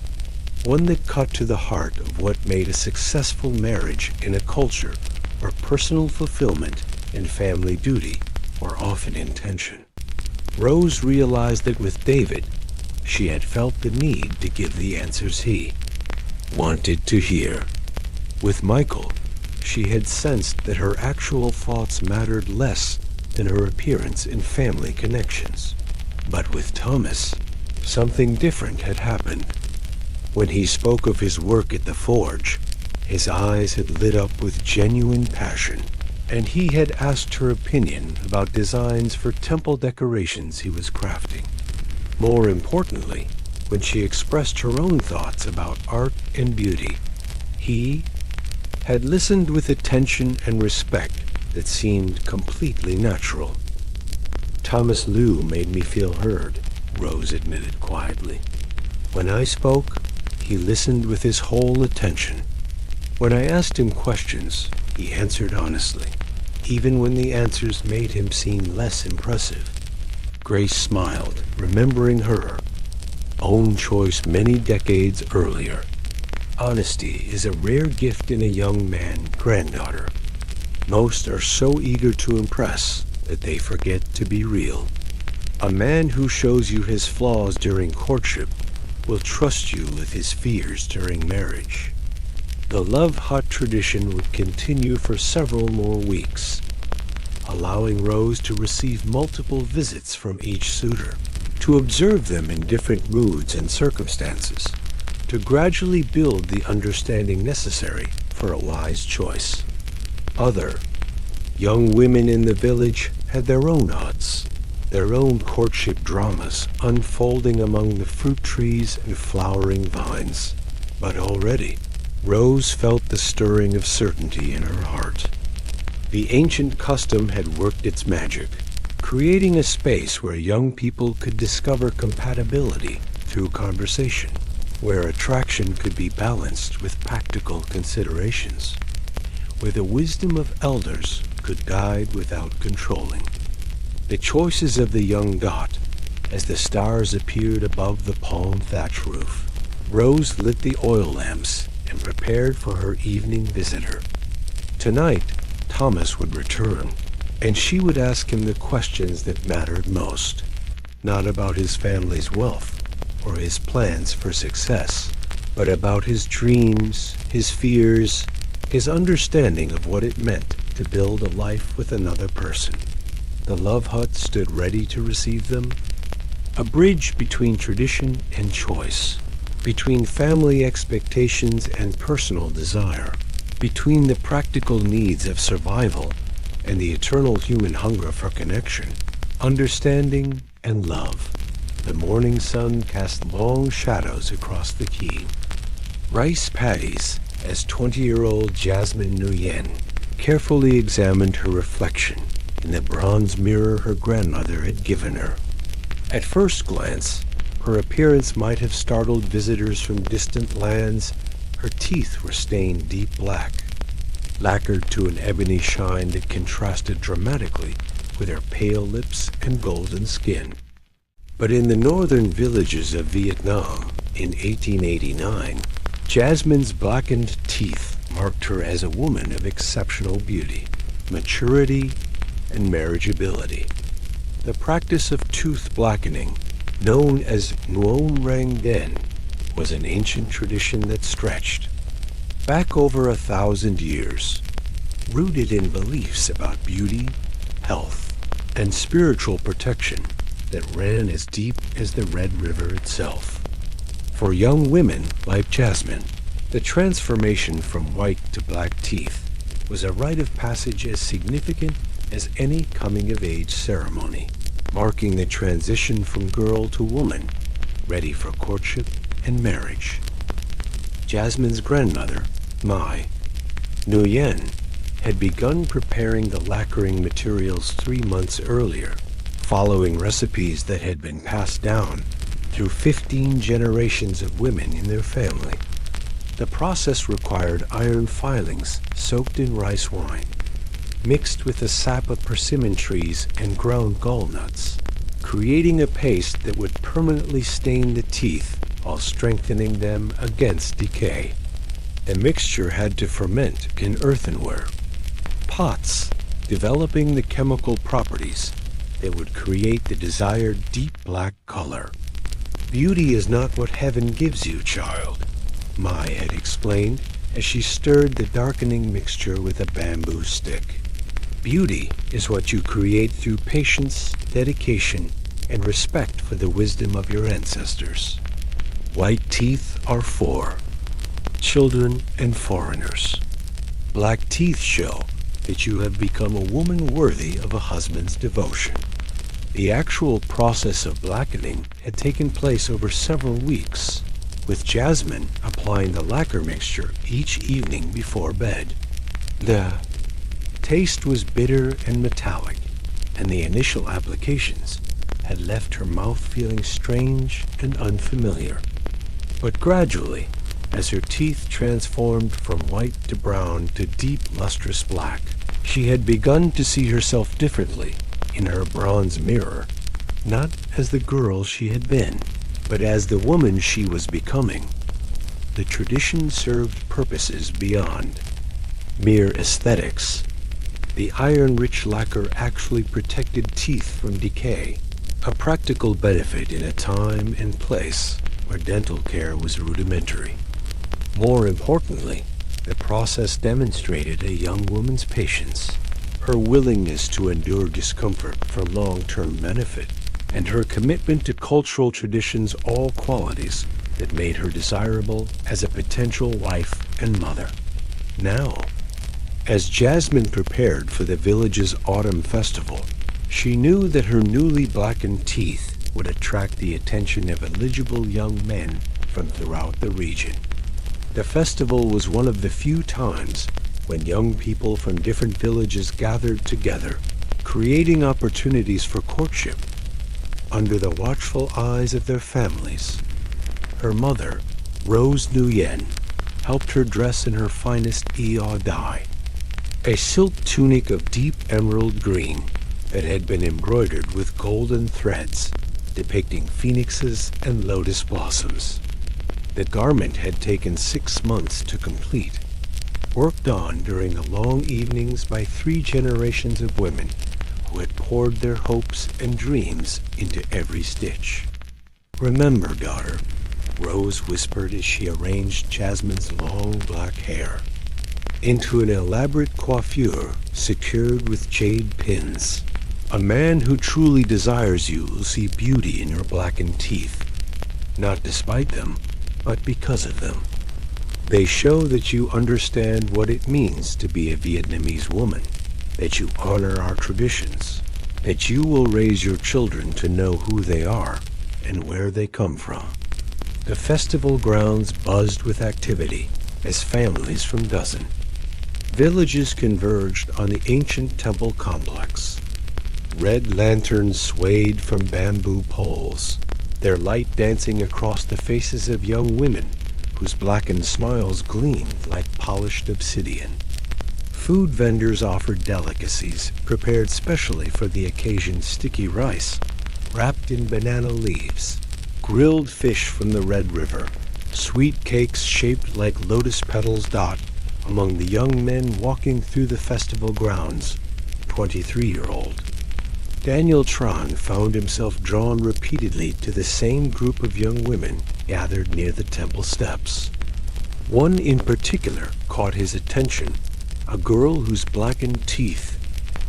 one that cut to the heart of what made a successful marriage in a culture where personal fulfillment and family duty were often in tension. Rose realized that with David, she had felt the need to give the answers he wanted to hear. With Michael, she had sensed that her actual thoughts mattered less than her appearance in family connections. But with Thomas, something different had happened. When he spoke of his work at the forge, his eyes had lit up with genuine passion, and he had asked her opinion about designs for temple decorations he was crafting. More importantly, when she expressed her own thoughts about art and beauty, he had listened with attention and respect that seemed completely natural. "Thomas Liu made me feel heard," Rose admitted quietly. "When I spoke, he listened with his whole attention. When I asked him questions, he answered honestly, even when the answers made him seem less impressive." Grace smiled, remembering her own choice many decades earlier. Honesty is a rare gift in a young man, granddaughter. Most are so eager to impress that they forget to be real. A man who shows you his flaws during courtship will trust you with his fears during marriage. The love hut tradition would continue for several more weeks, allowing Rose to receive multiple visits from each suitor, to observe them in different moods and circumstances, to gradually build the understanding necessary for a wise choice. Other young women in the village had their own huts, their own courtship dramas unfolding among the fruit trees and flowering vines. But already, Rose felt the stirring of certainty in her heart. The ancient custom had worked its magic, creating a space where young people could discover compatibility through conversation, where attraction could be balanced with practical considerations, where the wisdom of elders could guide without controlling. The choices of the young dot, as the stars appeared above the palm thatch roof. Rose lit the oil lamps and prepared for her evening visitor. Tonight, Thomas would return, and she would ask him the questions that mattered most, not about his family's wealth or his plans for success, but about his dreams, his fears, his understanding of what it meant to build a life with another person. The love hut stood ready to receive them, a bridge between tradition and choice, between family expectations and personal desire, between the practical needs of survival and the eternal human hunger for connection, understanding, and love. The morning sun cast long shadows across the quay. Rice paddies, as 20-year-old Jasmine Nguyen carefully examined her reflection in the bronze mirror her grandmother had given her. At first glance, her appearance might have startled visitors from distant lands. Her teeth were stained deep black, lacquered to an ebony shine that contrasted dramatically with her pale lips and golden skin. But in the northern villages of Vietnam in 1889, Jasmine's blackened teeth marked her as a woman of exceptional beauty, maturity, and marriageability. The practice of tooth blackening, known as Nguyen Rang Den, was an ancient tradition that stretched back over 1,000 years, rooted in beliefs about beauty, health, and spiritual protection that ran as deep as the Red River itself. For young women like Jasmine, the transformation from white to black teeth was a rite of passage as significant as any coming-of-age ceremony, marking the transition from girl to woman, ready for courtship and marriage. Jasmine's grandmother, Mai Nguyen, had begun preparing the lacquering materials 3 months earlier, following recipes that had been passed down through 15 generations of women in their family. The process required iron filings soaked in rice wine, mixed with the sap of persimmon trees and ground gallnuts, creating a paste that would permanently stain the teeth while strengthening them against decay. The mixture had to ferment in earthenware pots, developing the chemical properties that would create the desired deep black color. "Beauty is not what heaven gives you, child," Mai had explained as she stirred the darkening mixture with a bamboo stick. "Beauty is what you create through patience, dedication, and respect for the wisdom of your ancestors. White teeth are for children and foreigners. Black teeth show that you have become a woman worthy of a husband's devotion." The actual process of blackening had taken place over several weeks, with Jasmine applying the lacquer mixture each evening before bed. The taste was bitter and metallic, and the initial applications had left her mouth feeling strange and unfamiliar. But gradually, as her teeth transformed from white to brown to deep lustrous black, she had begun to see herself differently in her bronze mirror, not as the girl she had been, but as the woman she was becoming. The tradition served purposes beyond mere aesthetics. The iron-rich lacquer actually protected teeth from decay, a practical benefit in a time and place where dental care was rudimentary. More importantly, the process demonstrated a young woman's patience, her willingness to endure discomfort for long-term benefit, and her commitment to cultural traditions, all qualities that made her desirable as a potential wife and mother. Now, as Jasmine prepared for the village's autumn festival, she knew that her newly blackened teeth would attract the attention of eligible young men from throughout the region. The festival was one of the few times when young people from different villages gathered together, creating opportunities for courtship under the watchful eyes of their families. Her mother, Rose Nguyen, helped her dress in her finest dye, a silk tunic of deep emerald green that had been embroidered with golden threads depicting phoenixes and lotus blossoms. The garment had taken 6 months to complete, worked on during the long evenings by 3 generations of women who had poured their hopes and dreams into every stitch. "Remember, daughter," Rose whispered as she arranged Jasmine's long black hair into an elaborate coiffure secured with jade pins. "A man who truly desires you will see beauty in your blackened teeth, not despite them, but because of them. They show that you understand what it means to be a Vietnamese woman, that you honor our traditions, that you will raise your children to know who they are and where they come from." The festival grounds buzzed with activity as families from dozen villages converged on the ancient temple complex. Red lanterns swayed from bamboo poles, their light dancing across the faces of young women whose blackened smiles gleamed like polished obsidian. Food vendors offered delicacies prepared specially for the occasion: sticky rice wrapped in banana leaves, grilled fish from the Red River, sweet cakes shaped like lotus petals dot among the young men walking through the festival grounds. 23-year-old Daniel Tran found himself drawn repeatedly to the same group of young women gathered near the temple steps. One in particular caught his attention, a girl whose blackened teeth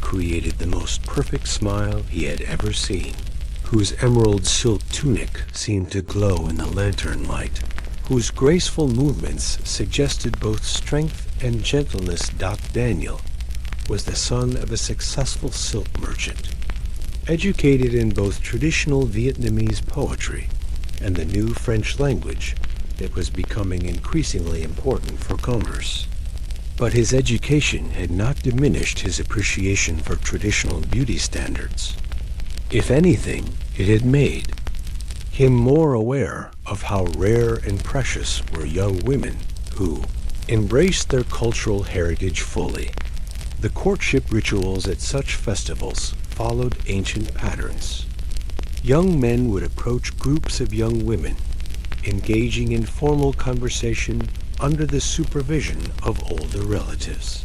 created the most perfect smile he had ever seen, whose emerald silk tunic seemed to glow in the lantern light, whose graceful movements suggested both strength and gentleness. Daniel was the son of a successful silk merchant, educated in both traditional Vietnamese poetry and the new French language that was becoming increasingly important for commerce. But his education had not diminished his appreciation for traditional beauty standards. If anything, it had made him more aware of how rare and precious were young women who embraced their cultural heritage fully. The courtship rituals at such festivals followed ancient patterns. Young men would approach groups of young women, engaging in formal conversation under the supervision of older relatives.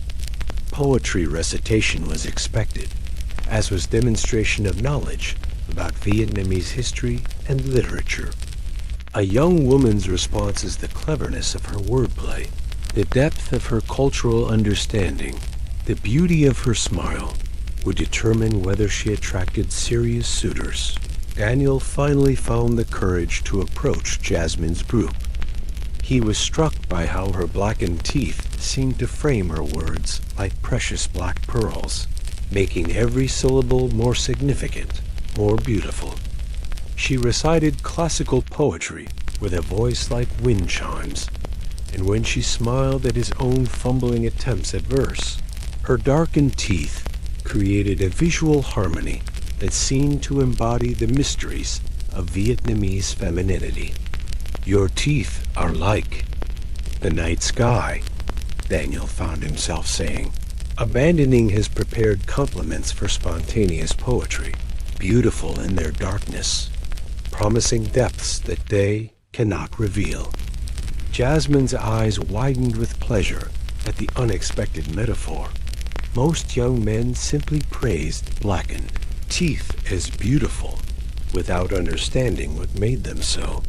Poetry recitation was expected, as was demonstration of knowledge about Vietnamese history and literature. A young woman's response is the cleverness of her wordplay, the depth of her cultural understanding, the beauty of her smile would determine whether she attracted serious suitors. Daniel finally found the courage to approach Jasmine's group. He was struck by how her blackened teeth seemed to frame her words like precious black pearls, making every syllable more significant, more beautiful. She recited classical poetry with a voice like wind chimes, and when she smiled at his own fumbling attempts at verse, her darkened teeth created a visual harmony that seemed to embody the mysteries of Vietnamese femininity. "Your teeth are like the night sky," Daniel found himself saying, abandoning his prepared compliments for spontaneous poetry, beautiful in their darkness, promising depths that day cannot reveal. Jasmine's eyes widened with pleasure at the unexpected metaphor. Most young men simply praised blackened teeth as beautiful, without understanding what made them so.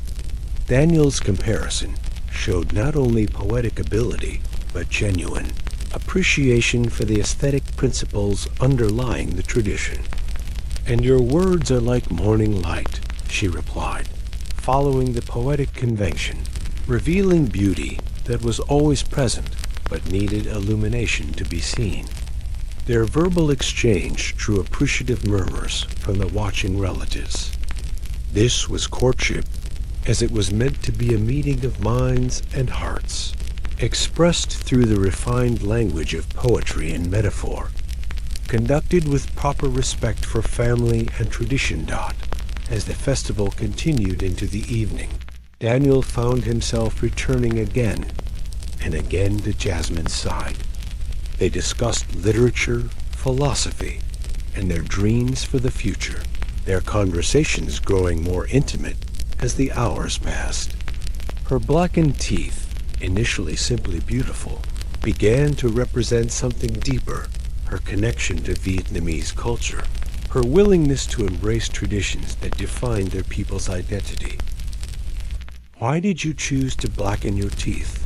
Daniel's comparison showed not only poetic ability, but genuine appreciation for the aesthetic principles underlying the tradition. "And your words are like morning light," she replied, following the poetic convention, revealing beauty that was always present but needed illumination to be seen. Their verbal exchange drew appreciative murmurs from the watching relatives. This was courtship, as it was meant to be a meeting of minds and hearts, expressed through the refined language of poetry and metaphor, conducted with proper respect for family and tradition. As the festival continued into the evening, Daniel found himself returning again and again to Jasmine's side. They discussed literature, philosophy, and their dreams for the future, their conversations growing more intimate as the hours passed. Her blackened teeth, initially simply beautiful, began to represent something deeper: her connection to Vietnamese culture, her willingness to embrace traditions that defined their people's identity. "Why did you choose to blacken your teeth?"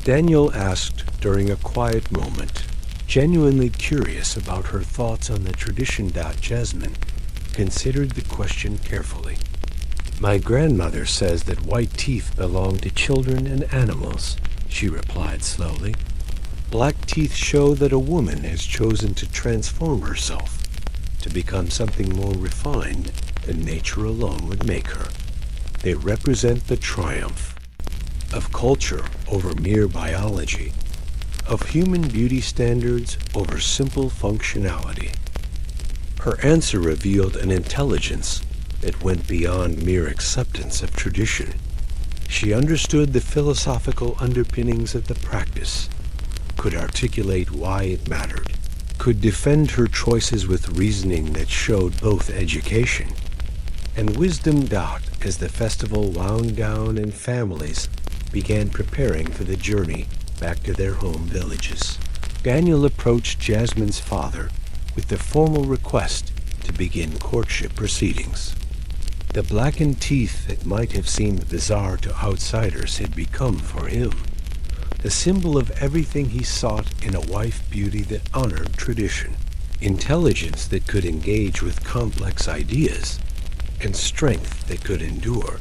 Daniel asked during a quiet moment, genuinely curious about her thoughts on the tradition. Jasmine considered the question carefully. "My grandmother says that white teeth belong to children and animals," she replied slowly. "Black teeth show that a woman has chosen to transform herself, to become something more refined than nature alone would make her. They represent the triumph of culture over mere biology, of human beauty standards over simple functionality." Her answer revealed an intelligence that went beyond mere acceptance of tradition. She understood the philosophical underpinnings of the practice, could articulate why it mattered, could defend her choices with reasoning that showed both education and wisdom. As the festival wound down and families began preparing for the journey back to their home villages, Daniel approached Jasmine's father with the formal request to begin courtship proceedings. The blackened teeth that might have seemed bizarre to outsiders had become, for him, the symbol of everything he sought in a wife: beauty that honored tradition, intelligence that could engage with complex ideas, and strength that could endure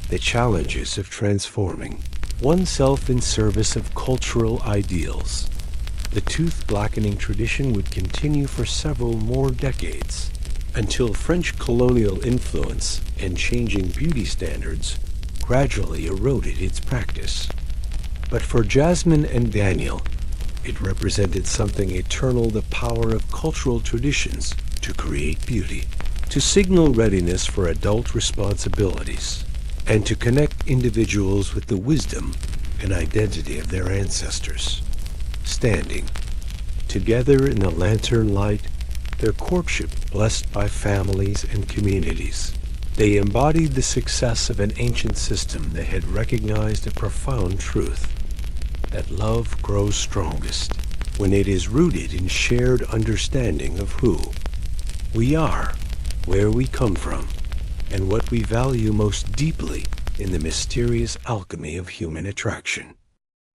the challenges of transforming oneself in service of cultural ideals. The tooth blackening tradition would continue for several more decades, until French colonial influence and changing beauty standards gradually eroded its practice. But for Jasmine and Daniel, it represented something eternal: the power of cultural traditions to create beauty, to signal readiness for adult responsibilities, and to connect individuals with the wisdom and identity of their ancestors. Standing together in the lantern light, their courtship blessed by families and communities, they embodied the success of an ancient system that had recognized a profound truth: that love grows strongest when it is rooted in shared understanding of who we are, where we come from, and what we value most deeply in the mysterious alchemy of human attraction.